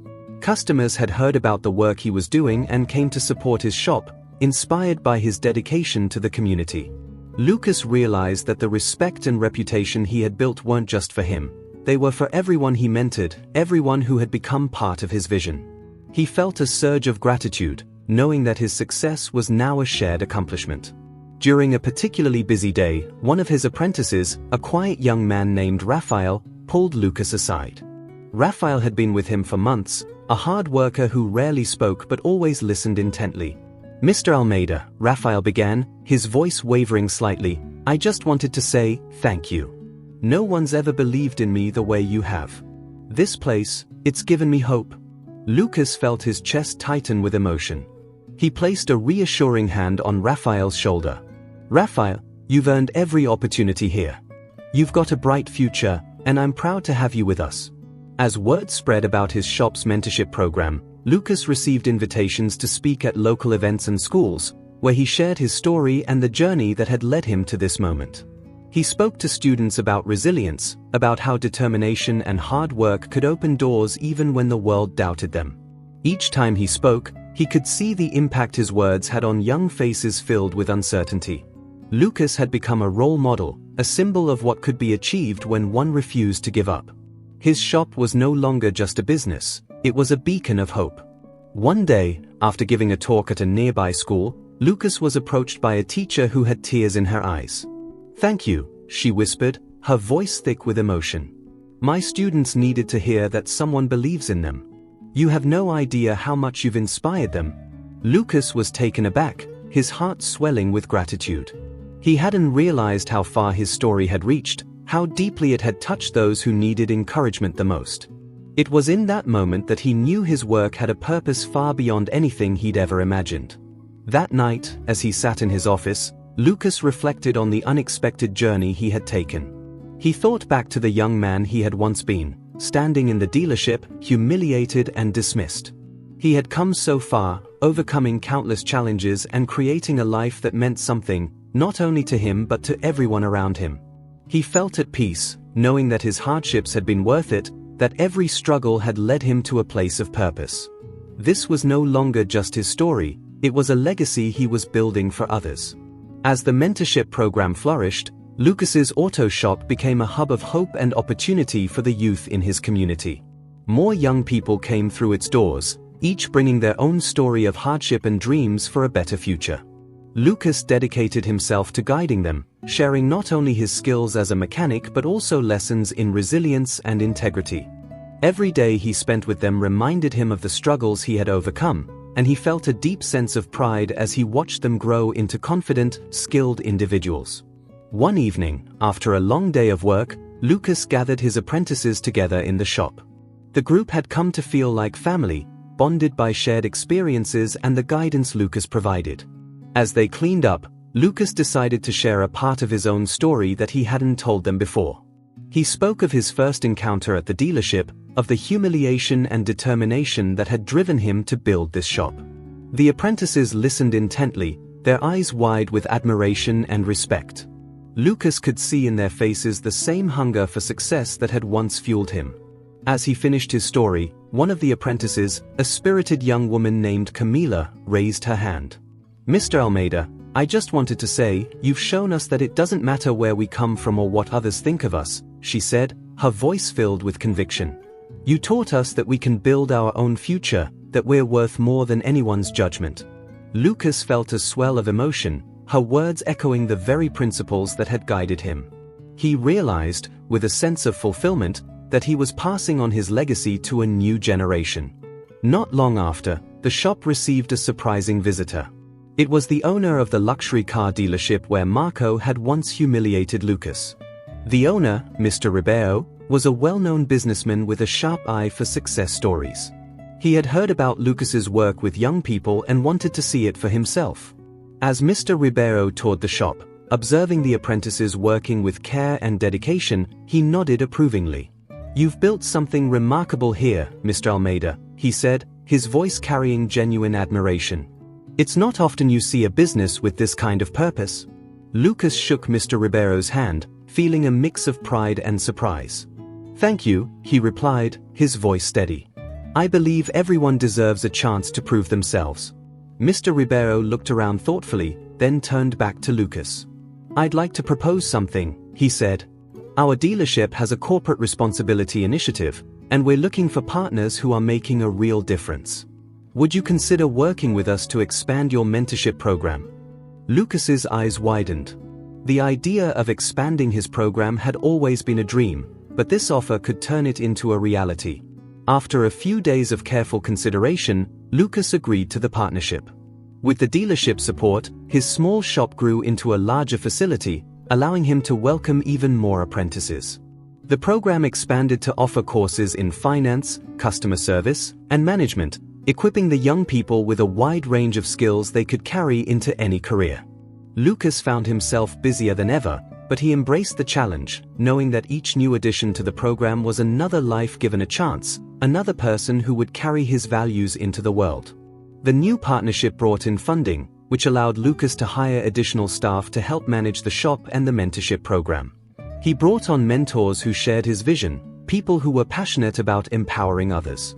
Customers had heard about the work he was doing and came to support his shop, inspired by his dedication to the community. Lucas realized that the respect and reputation he had built weren't just for him. They were for everyone he mentored, everyone who had become part of his vision. He felt a surge of gratitude, knowing that his success was now a shared accomplishment. During a particularly busy day, one of his apprentices, a quiet young man named Raphael, pulled Lucas aside. Raphael had been with him for months, a hard worker who rarely spoke but always listened intently. "Mr. Almeida," Raphael began, his voice wavering slightly, "I just wanted to say, thank you. No one's ever believed in me the way you have. This place, it's given me hope." Lucas felt his chest tighten with emotion. He placed a reassuring hand on Raphael's shoulder. "Raphael, you've earned every opportunity here. You've got a bright future, and I'm proud to have you with us." As word spread about his shop's mentorship program, Lucas received invitations to speak at local events and schools, where he shared his story and the journey that had led him to this moment. He spoke to students about resilience, about how determination and hard work could open doors even when the world doubted them. Each time he spoke, he could see the impact his words had on young faces filled with uncertainty. Lucas had become a role model, a symbol of what could be achieved when one refused to give up. His shop was no longer just a business, it was a beacon of hope. One day, after giving a talk at a nearby school, Lucas was approached by a teacher who had tears in her eyes. "Thank you," she whispered, her voice thick with emotion. "My students needed to hear that someone believes in them. You have no idea how much you've inspired them." Lucas was taken aback, his heart swelling with gratitude. He hadn't realized how far his story had reached, how deeply it had touched those who needed encouragement the most. It was in that moment that he knew his work had a purpose far beyond anything he'd ever imagined. That night, as he sat in his office, Lucas reflected on the unexpected journey he had taken. He thought back to the young man he had once been, standing in the dealership, humiliated and dismissed. He had come so far, overcoming countless challenges and creating a life that meant something, not only to him but to everyone around him. He felt at peace, knowing that his hardships had been worth it, that every struggle had led him to a place of purpose. This was no longer just his story, it was a legacy he was building for others. As the mentorship program flourished, Lucas's auto shop became a hub of hope and opportunity for the youth in his community. More young people came through its doors, each bringing their own story of hardship and dreams for a better future. Lucas dedicated himself to guiding them, sharing not only his skills as a mechanic but also lessons in resilience and integrity. Every day he spent with them reminded him of the struggles he had overcome, and he felt a deep sense of pride as he watched them grow into confident, skilled individuals. One evening, after a long day of work, Lucas gathered his apprentices together in the shop. The group had come to feel like family, bonded by shared experiences and the guidance Lucas provided. As they cleaned up, Lucas decided to share a part of his own story that he hadn't told them before. He spoke of his first encounter at the dealership, of the humiliation and determination that had driven him to build this shop. The apprentices listened intently, their eyes wide with admiration and respect. Lucas could see in their faces the same hunger for success that had once fueled him. As he finished his story, one of the apprentices, a spirited young woman named Camila, raised her hand. "Mr. Almeida, I just wanted to say, you've shown us that it doesn't matter where we come from or what others think of us," she said, her voice filled with conviction. "You taught us that we can build our own future, that we're worth more than anyone's judgment." Lucas felt a swell of emotion, her words echoing the very principles that had guided him. He realized, with a sense of fulfillment, that he was passing on his legacy to a new generation. Not long after, the shop received a surprising visitor. It was the owner of the luxury car dealership where Marco had once humiliated Lucas. The owner, Mr. Ribeiro, was a well-known businessman with a sharp eye for success stories. He had heard about Lucas's work with young people and wanted to see it for himself. As Mr. Ribeiro toured the shop, observing the apprentices working with care and dedication, he nodded approvingly. "You've built something remarkable here, Mr. Almeida," he said, his voice carrying genuine admiration. "It's not often you see a business with this kind of purpose." Lucas shook Mr. Ribeiro's hand, feeling a mix of pride and surprise. "Thank you," he replied, his voice steady. "I believe everyone deserves a chance to prove themselves." Mr. Ribeiro looked around thoughtfully, then turned back to Lucas. "I'd like to propose something," he said. "Our dealership has a corporate responsibility initiative, and we're looking for partners who are making a real difference. Would you consider working with us to expand your mentorship program?" Lucas's eyes widened. The idea of expanding his program had always been a dream, but this offer could turn it into a reality. After a few days of careful consideration, Lucas agreed to the partnership. With the dealership support, his small shop grew into a larger facility, allowing him to welcome even more apprentices. The program expanded to offer courses in finance, customer service, and management, equipping the young people with a wide range of skills they could carry into any career. Lucas found himself busier than ever, but he embraced the challenge, knowing that each new addition to the program was another life given a chance, another person who would carry his values into the world. The new partnership brought in funding, which allowed Lucas to hire additional staff to help manage the shop and the mentorship program. He brought on mentors who shared his vision, people who were passionate about empowering others.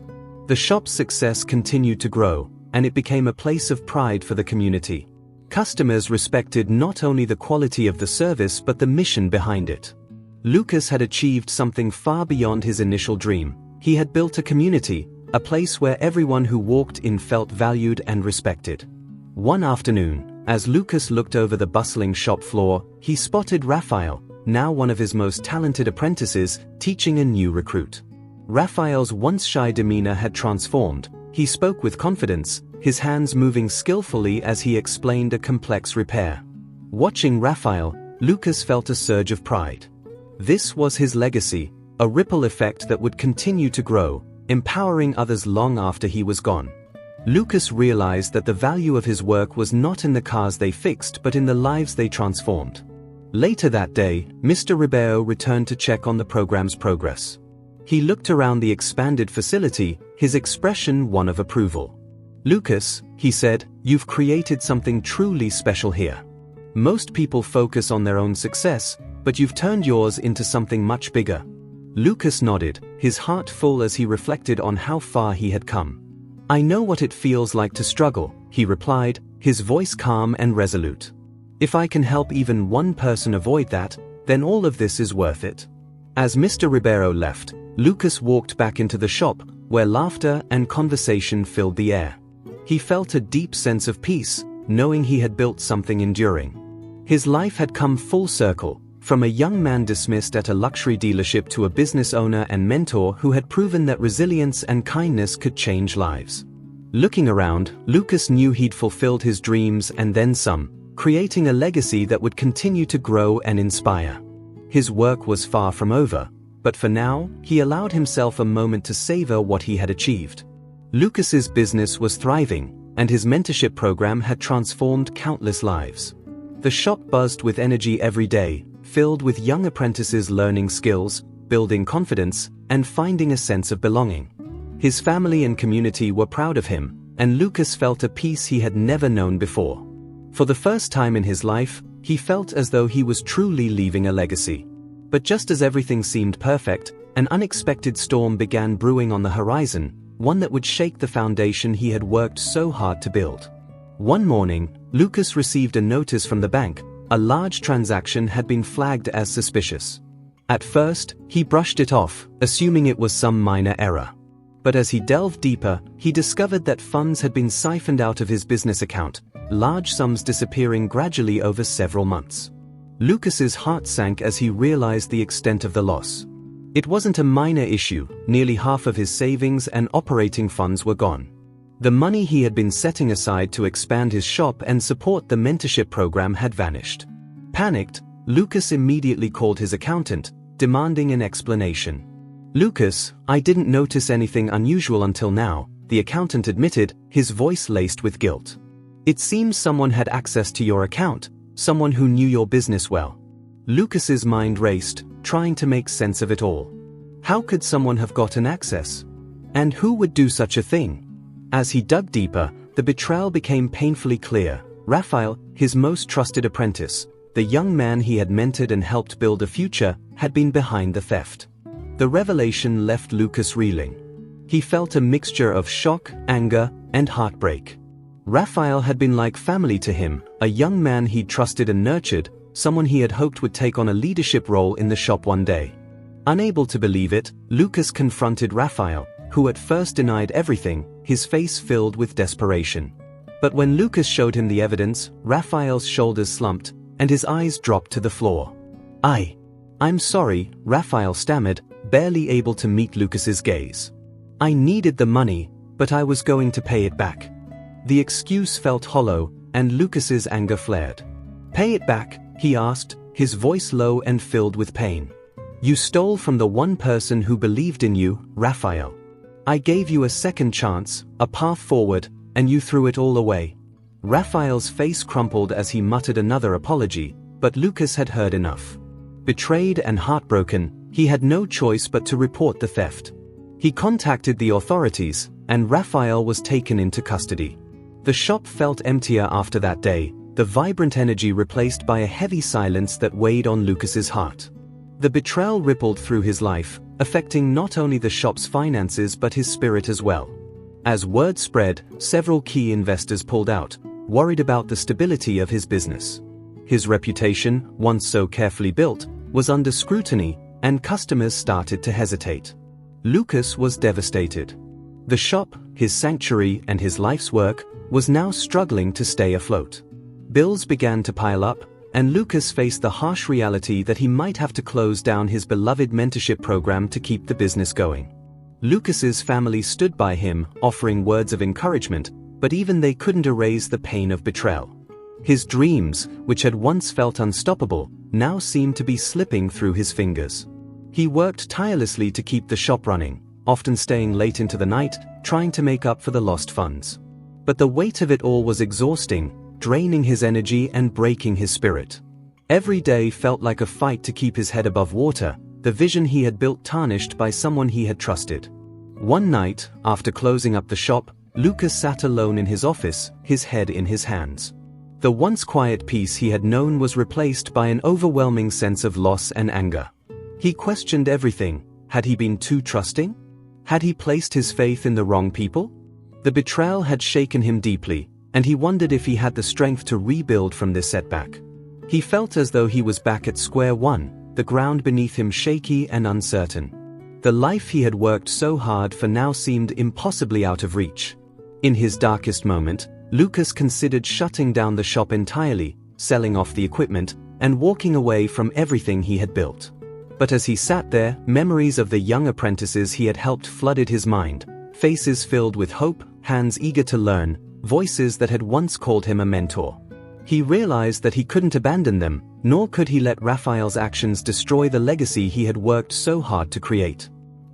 The shop's success continued to grow, and it became a place of pride for the community. Customers respected not only the quality of the service but the mission behind it. Lucas had achieved something far beyond his initial dream. He had built a community, a place where everyone who walked in felt valued and respected. One afternoon, as Lucas looked over the bustling shop floor, he spotted Raphael, now one of his most talented apprentices, teaching a new recruit. Raphael's once shy demeanor had transformed. He spoke with confidence, his hands moving skillfully as he explained a complex repair. Watching Raphael, Lucas felt a surge of pride. This was his legacy, a ripple effect that would continue to grow, empowering others long after he was gone. Lucas realized that the value of his work was not in the cars they fixed but in the lives they transformed. Later that day, Mr. Ribeiro returned to check on the program's progress. He looked around the expanded facility, his expression one of approval. "Lucas," he said, "you've created something truly special here. Most people focus on their own success, but you've turned yours into something much bigger." Lucas nodded, his heart full as he reflected on how far he had come. "I know what it feels like to struggle," he replied, his voice calm and resolute. "If I can help even one person avoid that, then all of this is worth it." As Mr. Ribeiro left, Lucas walked back into the shop, where laughter and conversation filled the air. He felt a deep sense of peace, knowing he had built something enduring. His life had come full circle, from a young man dismissed at a luxury dealership to a business owner and mentor who had proven that resilience and kindness could change lives. Looking around, Lucas knew he'd fulfilled his dreams and then some, creating a legacy that would continue to grow and inspire. His work was far from over, but for now, he allowed himself a moment to savor what he had achieved. Lucas's business was thriving, and his mentorship program had transformed countless lives. The shop buzzed with energy every day, filled with young apprentices learning skills, building confidence, and finding a sense of belonging. His family and community were proud of him, and Lucas felt a peace he had never known before. For the first time in his life, he felt as though he was truly leaving a legacy. But just as everything seemed perfect, an unexpected storm began brewing on the horizon, one that would shake the foundation he had worked so hard to build. One morning, Lucas received a notice from the bank. A large transaction had been flagged as suspicious. At first, he brushed it off, assuming it was some minor error. But as he delved deeper, he discovered that funds had been siphoned out of his business account, large sums disappearing gradually over several months. Lucas's heart sank as he realized the extent of the loss. It wasn't a minor issue, nearly half of his savings and operating funds were gone. The money he had been setting aside to expand his shop and support the mentorship program had vanished. Panicked, Lucas immediately called his accountant, demanding an explanation. "Lucas, I didn't notice anything unusual until now," the accountant admitted, his voice laced with guilt. "It seems someone had access to your account, someone who knew your business well." Lucas's mind raced, trying to make sense of it all. How could someone have gotten access? And who would do such a thing? As he dug deeper, the betrayal became painfully clear. Raphael, his most trusted apprentice, the young man he had mentored and helped build a future, had been behind the theft. The revelation left Lucas reeling. He felt a mixture of shock, anger, and heartbreak. Raphael had been like family to him, a young man he'd trusted and nurtured, someone he had hoped would take on a leadership role in the shop one day. Unable to believe it, Lucas confronted Raphael, who at first denied everything, his face filled with desperation. But when Lucas showed him the evidence, Raphael's shoulders slumped, and his eyes dropped to the floor. I'm sorry," Raphael stammered, barely able to meet Lucas's gaze. "I needed the money, but I was going to pay it back." The excuse felt hollow, and Lucas's anger flared. "Pay it back?" he asked, his voice low and filled with pain. "You stole from the one person who believed in you, Raphael." I gave you a second chance, a path forward, and you threw it all away." Raphael's face crumpled as he muttered another apology, but Lucas had heard enough. Betrayed and heartbroken, he had no choice but to report the theft. He contacted the authorities, and Raphael was taken into custody. The shop felt emptier after that day, the vibrant energy replaced by a heavy silence that weighed on Lucas's heart. The betrayal rippled through his life, affecting not only the shop's finances but his spirit as well. As word spread, several key investors pulled out, worried about the stability of his business. His reputation, once so carefully built, was under scrutiny, and customers started to hesitate. Lucas was devastated. The shop, his sanctuary and his life's work, was now struggling to stay afloat. Bills began to pile up, and Lucas faced the harsh reality that he might have to close down his beloved mentorship program to keep the business going. Lucas's family stood by him, offering words of encouragement, but even they couldn't erase the pain of betrayal. His dreams, which had once felt unstoppable, now seemed to be slipping through his fingers. He worked tirelessly to keep the shop running, often staying late into the night, trying to make up for the lost funds. But the weight of it all was exhausting, draining his energy and breaking his spirit. Every day felt like a fight to keep his head above water, the vision he had built tarnished by someone he had trusted. One night, after closing up the shop, Lucas sat alone in his office, his head in his hands. The once quiet peace he had known was replaced by an overwhelming sense of loss and anger. He questioned everything. Had he been too trusting? Had he placed his faith in the wrong people? The betrayal had shaken him deeply, and he wondered if he had the strength to rebuild from this setback. He felt as though he was back at square one, the ground beneath him shaky and uncertain. The life he had worked so hard for now seemed impossibly out of reach. In his darkest moment, Lucas considered shutting down the shop entirely, selling off the equipment, and walking away from everything he had built. But as he sat there, memories of the young apprentices he had helped flooded his mind, faces filled with hope, hands eager to learn, voices that had once called him a mentor. He realized that he couldn't abandon them, nor could he let Raphael's actions destroy the legacy he had worked so hard to create.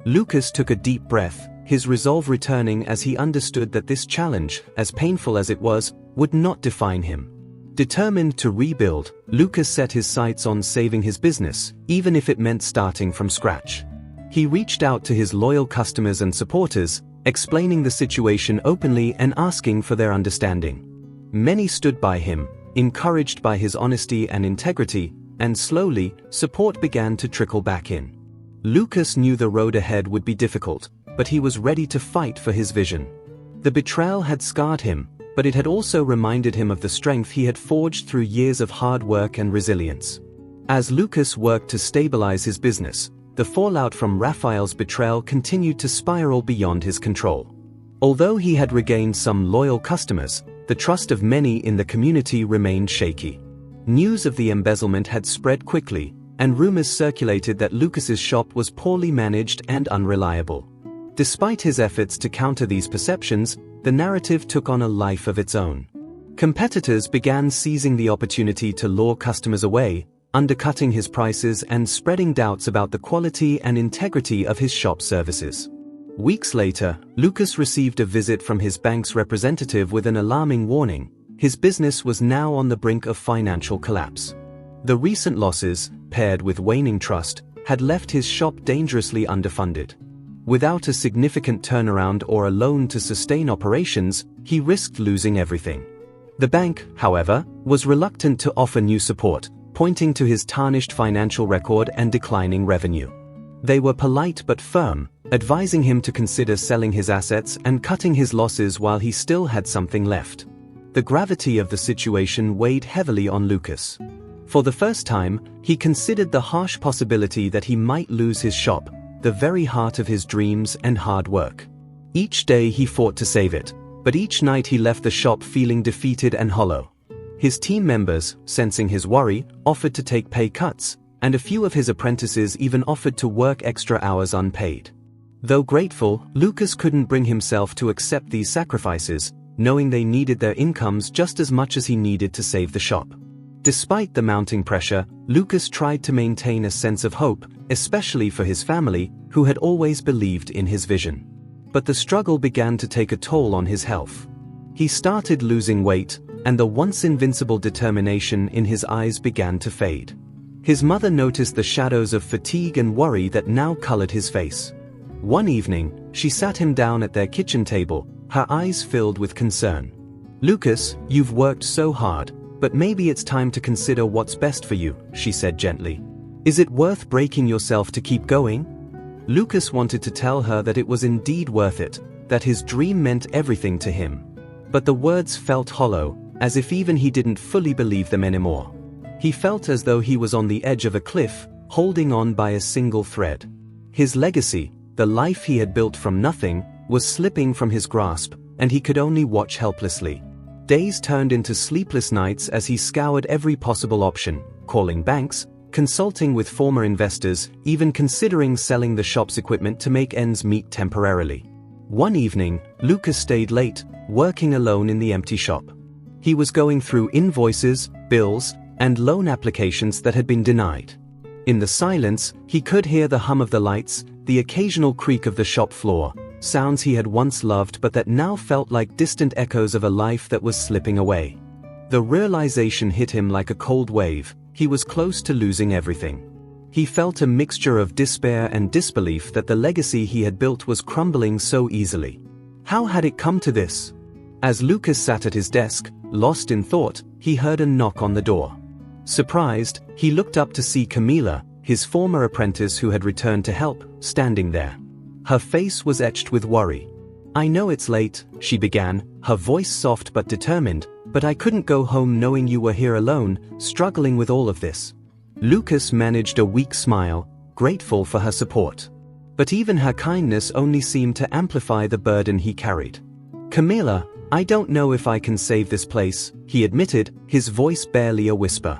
Lucas took a deep breath, his resolve returning as he understood that this challenge, as painful as it was, would not define him. Determined to rebuild, Lucas set his sights on saving his business, even if it meant starting from scratch. He reached out to his loyal customers and supporters, explaining the situation openly and asking for their understanding. Many stood by him, encouraged by his honesty and integrity, and slowly, support began to trickle back in. Lucas knew the road ahead would be difficult, but he was ready to fight for his vision. The betrayal had scarred him, but it had also reminded him of the strength he had forged through years of hard work and resilience. As Lucas worked to stabilize his business, the fallout from Raphael's betrayal continued to spiral beyond his control. Although he had regained some loyal customers, the trust of many in the community remained shaky. News of the embezzlement had spread quickly, and rumors circulated that Lucas's shop was poorly managed and unreliable. Despite his efforts to counter these perceptions, the narrative took on a life of its own. Competitors began seizing the opportunity to lure customers away, undercutting his prices and spreading doubts about the quality and integrity of his shop services. Weeks later, Lucas received a visit from his bank's representative with an alarming warning: his business was now on the brink of financial collapse. The recent losses, paired with waning trust, had left his shop dangerously underfunded. Without a significant turnaround or a loan to sustain operations, he risked losing everything. The bank, however, was reluctant to offer new support, pointing to his tarnished financial record and declining revenue. They were polite but firm, advising him to consider selling his assets and cutting his losses while he still had something left. The gravity of the situation weighed heavily on Lucas. For the first time, he considered the harsh possibility that he might lose his shop, the very heart of his dreams and hard work. Each day he fought to save it, but each night he left the shop feeling defeated and hollow. His team members, sensing his worry, offered to take pay cuts, and a few of his apprentices even offered to work extra hours unpaid. Though grateful, Lucas couldn't bring himself to accept these sacrifices, knowing they needed their incomes just as much as he needed to save the shop. Despite the mounting pressure, Lucas tried to maintain a sense of hope, especially for his family, who had always believed in his vision. but the struggle began to take a toll on his health. He started losing weight, and the once invincible determination in his eyes began to fade. His mother noticed the shadows of fatigue and worry that now colored his face. One evening, she sat him down at their kitchen table, her eyes filled with concern. "Lucas, you've worked so hard, but maybe it's time to consider what's best for you," she said gently. "Is it worth breaking yourself to keep going?" Lucas wanted to tell her that it was indeed worth it, that his dream meant everything to him. But the words felt hollow, as if even he didn't fully believe them anymore. He felt as though he was on the edge of a cliff, holding on by a single thread. His legacy, the life he had built from nothing, was slipping from his grasp, and he could only watch helplessly. Days turned into sleepless nights as he scoured every possible option, calling banks, consulting with former investors, even considering selling the shop's equipment to make ends meet temporarily. One evening, Lucas stayed late, working alone in the empty shop. He was going through invoices, bills, and loan applications that had been denied. In the silence, he could hear the hum of the lights, the occasional creak of the shop floor, sounds he had once loved but that now felt like distant echoes of a life that was slipping away. The realization hit him like a cold wave. He was close to losing everything. He felt a mixture of despair and disbelief that the legacy he had built was crumbling so easily. How had it come to this? As Lucas sat at his desk, lost in thought, he heard a knock on the door. Surprised, he looked up to see Camila, his former apprentice who had returned to help, standing there. Her face was etched with worry. "I know it's late," she began, her voice soft but determined, "but I couldn't go home knowing you were here alone, struggling with all of this." Lucas managed a weak smile, grateful for her support. But even her kindness only seemed to amplify the burden he carried. "Camila, I don't know if I can save this place," he admitted, his voice barely a whisper.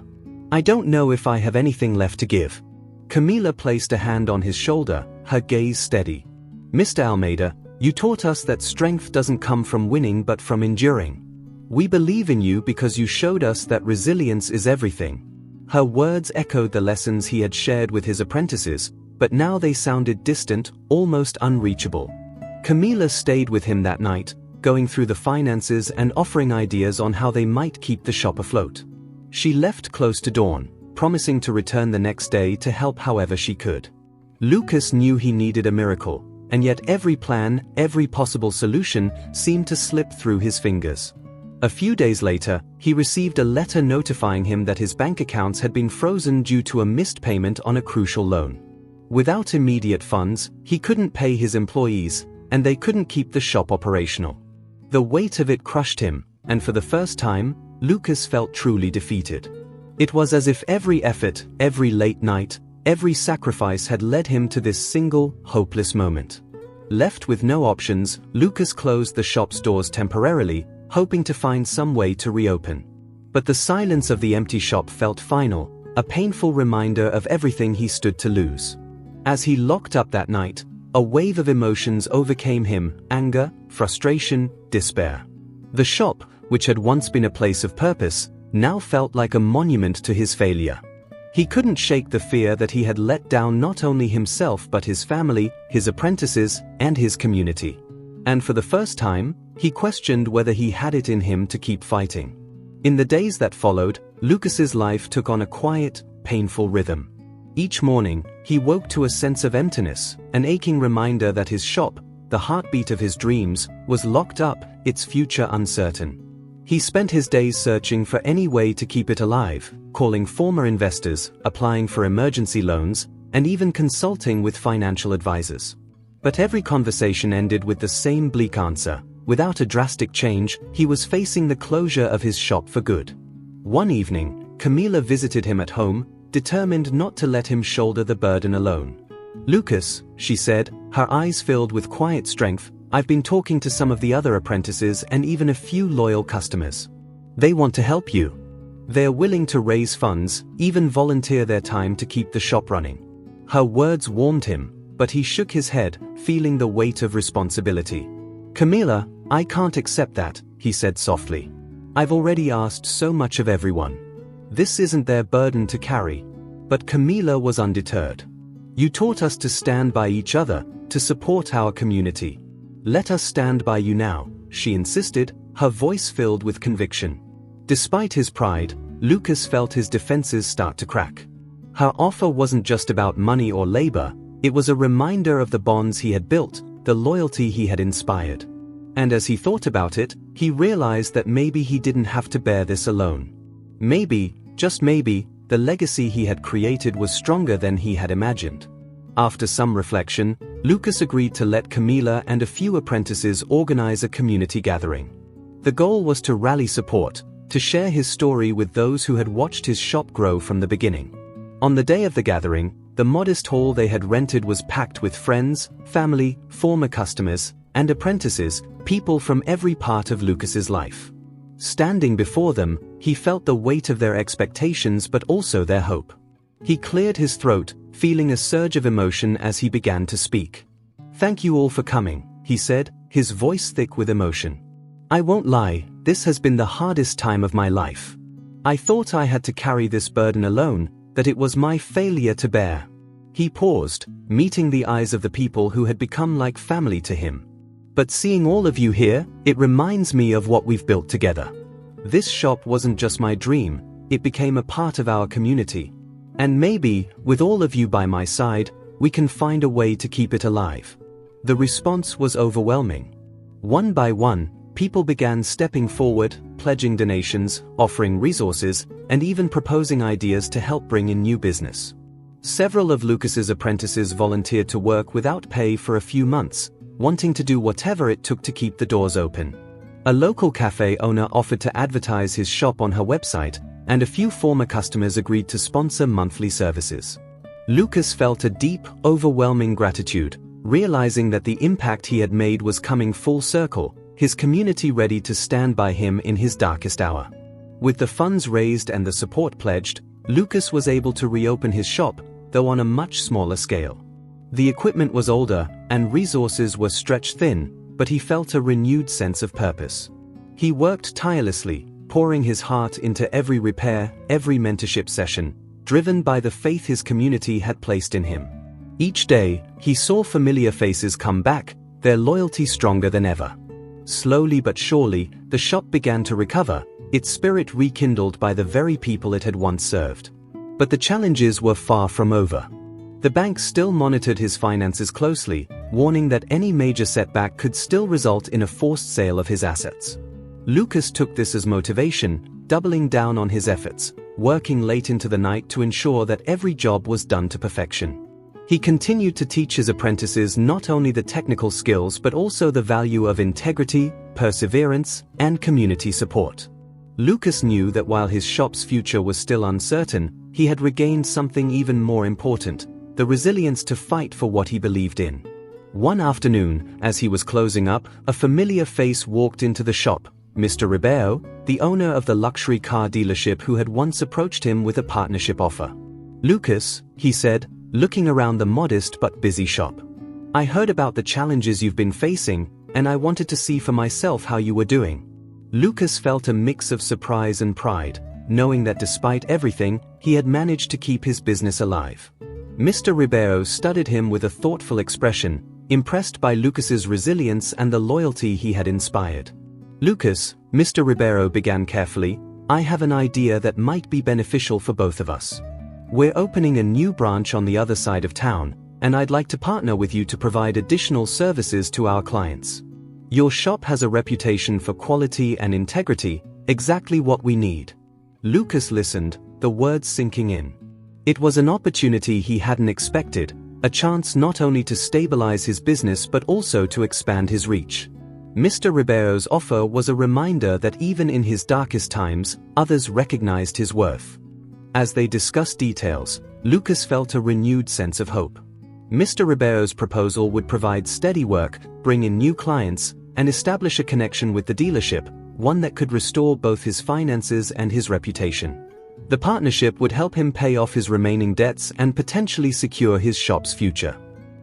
"I don't know if I have anything left to give." Camila placed a hand on his shoulder, her gaze steady. "Mr. Almeida, you taught us that strength doesn't come from winning but from enduring. We believe in you because you showed us that resilience is everything." Her words echoed the lessons he had shared with his apprentices, but now they sounded distant, almost unreachable. Camila stayed with him that night, going through the finances and offering ideas on how they might keep the shop afloat. She left close to dawn, promising to return the next day to help however she could. Lucas knew he needed a miracle, and yet every plan, every possible solution, seemed to slip through his fingers. A few days later, he received a letter notifying him that his bank accounts had been frozen due to a missed payment on a crucial loan. Without immediate funds, he couldn't pay his employees, and they couldn't keep the shop operational. The weight of it crushed him, and for the first time, Lucas felt truly defeated. It was as if every effort, every late night, every sacrifice had led him to this single, hopeless moment. Left with no options, Lucas closed the shop's doors temporarily, hoping to find some way to reopen. But the silence of the empty shop felt final, a painful reminder of everything he stood to lose. As he locked up that night, a wave of emotions overcame him: anger, frustration, despair. The shop, which had once been a place of purpose, now felt like a monument to his failure. He couldn't shake the fear that he had let down not only himself but his family, his apprentices, and his community. And for the first time, he questioned whether he had it in him to keep fighting. In the days that followed, Lucas's life took on a quiet, painful rhythm. Each morning, he woke to a sense of emptiness, an aching reminder that his shop, the heartbeat of his dreams, was locked up, its future uncertain. He spent his days searching for any way to keep it alive, calling former investors, applying for emergency loans, and even consulting with financial advisors. But every conversation ended with the same bleak answer: without a drastic change, he was facing the closure of his shop for good. One evening, Camila visited him at home, determined not to let him shoulder the burden alone. "Lucas," she said, her eyes filled with quiet strength, "I've been talking to some of the other apprentices and even a few loyal customers. They want to help you. They're willing to raise funds, even volunteer their time to keep the shop running." Her words warmed him, but he shook his head, feeling the weight of responsibility. "Camila, I can't accept that," he said softly. "I've already asked so much of everyone. This isn't their burden to carry." But Camila was undeterred. "You taught us to stand by each other, to support our community. "Let us stand by you now," she insisted, her voice filled with conviction. Despite his pride, Lucas felt his defenses start to crack. Her offer wasn't just about money or labor, it was a reminder of the bonds he had built, the loyalty he had inspired. And as he thought about it, he realized that maybe he didn't have to bear this alone. Maybe, just maybe, the legacy he had created was stronger than he had imagined. After some reflection, Lucas agreed to let Camila and a few apprentices organize a community gathering. The goal was to rally support, to share his story with those who had watched his shop grow from the beginning. On the day of the gathering, the modest hall they had rented was packed with friends, family, former customers, and apprentices, people from every part of Lucas's life. Standing before them, he felt the weight of their expectations but also their hope. He cleared his throat, feeling a surge of emotion as he began to speak. "Thank you all for coming," he said, his voice thick with emotion. "I won't lie, this has been the hardest time of my life. I thought I had to carry this burden alone, that it was my failure to bear." He paused, meeting the eyes of the people who had become like family to him. "But seeing all of you here, it reminds me of what we've built together. This shop wasn't just my dream, it became a part of our community. And maybe, with all of you by my side, we can find a way to keep it alive." The response was overwhelming. One by one, people began stepping forward, pledging donations, offering resources, and even proposing ideas to help bring in new business. Several of Lucas's apprentices volunteered to work without pay for a few months, wanting to do whatever it took to keep the doors open. A local cafe owner offered to advertise his shop on her website, and a few former customers agreed to sponsor monthly services. Lucas felt a deep, overwhelming gratitude, realizing that the impact he had made was coming full circle, his community ready to stand by him in his darkest hour. With the funds raised and the support pledged, Lucas was able to reopen his shop, though on a much smaller scale. The equipment was older, and resources were stretched thin, but he felt a renewed sense of purpose. He worked tirelessly, pouring his heart into every repair, every mentorship session, driven by the faith his community had placed in him. Each day, he saw familiar faces come back, their loyalty stronger than ever. Slowly but surely, the shop began to recover, its spirit rekindled by the very people it had once served. But the challenges were far from over. The bank still monitored his finances closely, warning that any major setback could still result in a forced sale of his assets. Lucas took this as motivation, doubling down on his efforts, working late into the night to ensure that every job was done to perfection. He continued to teach his apprentices not only the technical skills but also the value of integrity, perseverance, and community support. Lucas knew that while his shop's future was still uncertain, he had regained something even more important, the resilience to fight for what he believed in. One afternoon, as he was closing up, a familiar face walked into the shop, Mr. Ribeiro, the owner of the luxury car dealership who had once approached him with a partnership offer. "Lucas," he said, looking around the modest but busy shop. "I heard about the challenges you've been facing, and I wanted to see for myself how you were doing." Lucas felt a mix of surprise and pride, knowing that despite everything, he had managed to keep his business alive. Mr. Ribeiro studied him with a thoughtful expression, impressed by Lucas's resilience and the loyalty he had inspired. "Lucas," Mr. Ribeiro began carefully, "I have an idea that might be beneficial for both of us. We're opening a new branch on the other side of town, and I'd like to partner with you to provide additional services to our clients. Your shop has a reputation for quality and integrity, exactly what we need." Lucas listened, the words sinking in. It was an opportunity he hadn't expected, a chance not only to stabilize his business but also to expand his reach. Mr. Ribeiro's offer was a reminder that even in his darkest times, others recognized his worth. As they discussed details, Lucas felt a renewed sense of hope. Mr. Ribeiro's proposal would provide steady work, bring in new clients, and establish a connection with the dealership, one that could restore both his finances and his reputation. The partnership would help him pay off his remaining debts and potentially secure his shop's future.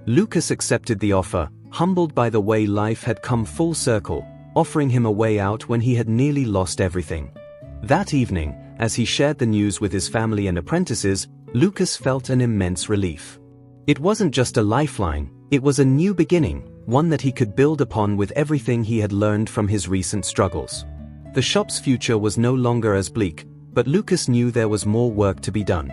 Lucas accepted the offer, humbled by the way life had come full circle, offering him a way out when he had nearly lost everything. That evening, as he shared the news with his family and apprentices, Lucas felt an immense relief. It wasn't just a lifeline, it was a new beginning, one that he could build upon with everything he had learned from his recent struggles. The shop's future was no longer as bleak, but Lucas knew there was more work to be done.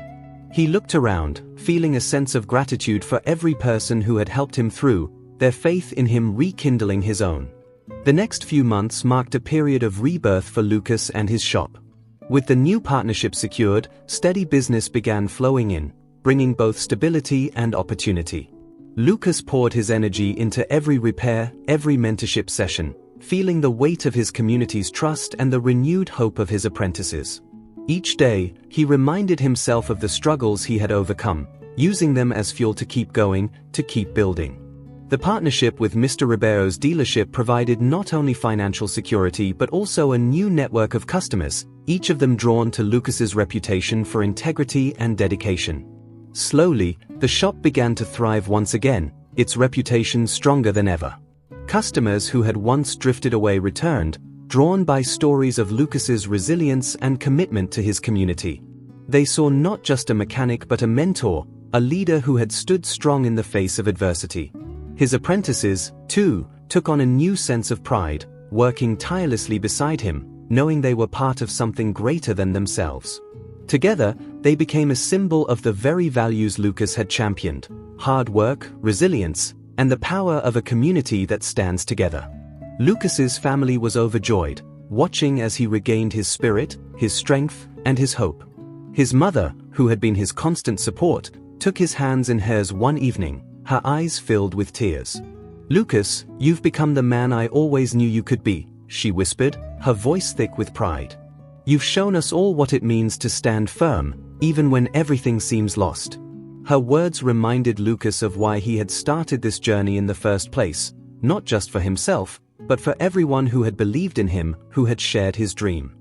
He looked around, feeling a sense of gratitude for every person who had helped him through, their faith in him rekindling his own. The next few months marked a period of rebirth for Lucas and his shop. With the new partnership secured, steady business began flowing in, bringing both stability and opportunity. Lucas poured his energy into every repair, every mentorship session, feeling the weight of his community's trust and the renewed hope of his apprentices. Each day, he reminded himself of the struggles he had overcome, using them as fuel to keep going, to keep building. The partnership with Mr. Ribeiro's dealership provided not only financial security but also a new network of customers, each of them drawn to Lucas's reputation for integrity and dedication. Slowly, the shop began to thrive once again, its reputation stronger than ever. Customers who had once drifted away returned, drawn by stories of Lucas's resilience and commitment to his community. They saw not just a mechanic but a mentor, a leader who had stood strong in the face of adversity. His apprentices, too, took on a new sense of pride, working tirelessly beside him, knowing they were part of something greater than themselves. Together, they became a symbol of the very values Lucas had championed: hard work, resilience, and the power of a community that stands together. Lucas's family was overjoyed, watching as he regained his spirit, his strength, and his hope. His mother, who had been his constant support, took his hands in hers one evening, her eyes filled with tears. "Lucas, you've become the man I always knew you could be," she whispered, her voice thick with pride. "You've shown us all what it means to stand firm, even when everything seems lost." Her words reminded Lucas of why he had started this journey in the first place, not just for himself, but for everyone who had believed in him, who had shared his dream.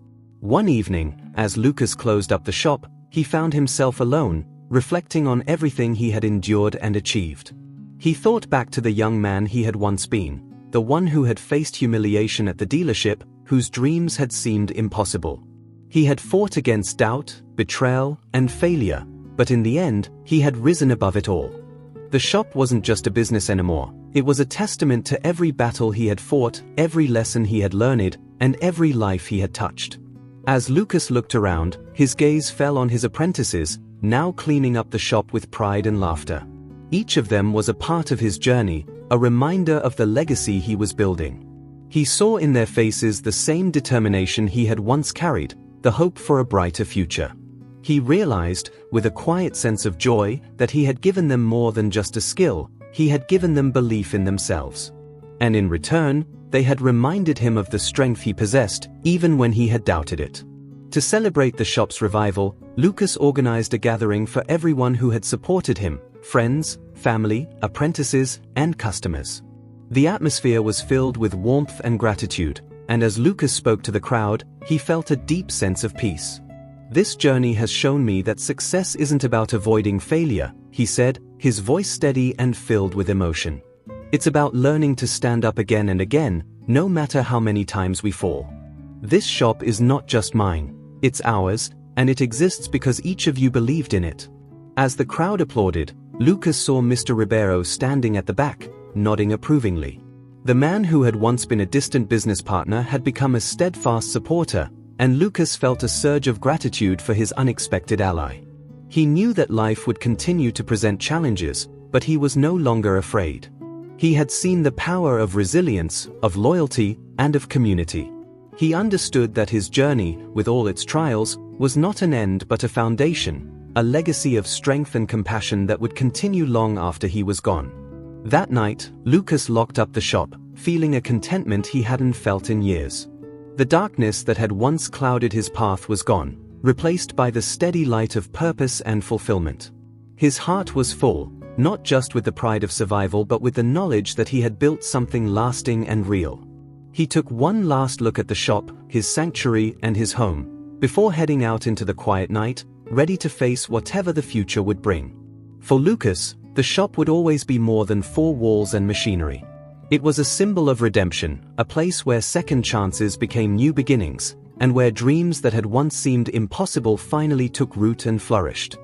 One evening, as Lucas closed up the shop, he found himself alone, reflecting on everything he had endured and achieved. He thought back to the young man he had once been, the one who had faced humiliation at the dealership, whose dreams had seemed impossible. He had fought against doubt, betrayal, and failure, but in the end, he had risen above it all. The shop wasn't just a business anymore, it was a testament to every battle he had fought, every lesson he had learned, and every life he had touched. As Lucas looked around, his gaze fell on his apprentices, now cleaning up the shop with pride and laughter. Each of them was a part of his journey, a reminder of the legacy he was building. He saw in their faces the same determination he had once carried, the hope for a brighter future. He realized, with a quiet sense of joy, that he had given them more than just a skill, he had given them belief in themselves. And in return, they had reminded him of the strength he possessed, even when he had doubted it. To celebrate the shop's revival, Lucas organized a gathering for everyone who had supported him: friends, family, apprentices, and customers. The atmosphere was filled with warmth and gratitude, and as Lucas spoke to the crowd, he felt a deep sense of peace. "This journey has shown me that success isn't about avoiding failure," he said, his voice steady and filled with emotion. "It's about learning to stand up again and again, no matter how many times we fall. This shop is not just mine, it's ours, and it exists because each of you believed in it." As the crowd applauded, Lucas saw Mr. Ribeiro standing at the back, nodding approvingly. The man who had once been a distant business partner had become a steadfast supporter, and Lucas felt a surge of gratitude for his unexpected ally. He knew that life would continue to present challenges, but he was no longer afraid. He had seen the power of resilience, of loyalty, and of community. He understood that his journey, with all its trials, was not an end but a foundation, a legacy of strength and compassion that would continue long after he was gone. That night, Lucas locked up the shop, feeling a contentment he hadn't felt in years. The darkness that had once clouded his path was gone, replaced by the steady light of purpose and fulfillment. His heart was full, not just with the pride of survival but with the knowledge that he had built something lasting and real. He took one last look at the shop, his sanctuary, and his home, before heading out into the quiet night, ready to face whatever the future would bring. For Lucas, the shop would always be more than four walls and machinery. It was a symbol of redemption, a place where second chances became new beginnings, and where dreams that had once seemed impossible finally took root and flourished.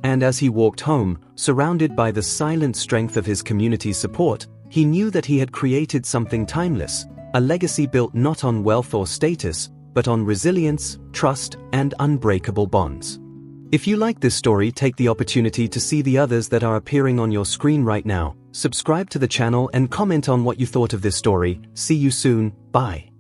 And as he walked home, surrounded by the silent strength of his community's support, He knew that he had created something timeless, a legacy built not on wealth or status, but on resilience, trust, and unbreakable bonds. If you like this story, take the opportunity to see the others that are appearing on your screen right now. Subscribe to the channel and comment on what you thought of this story. See you soon. Bye.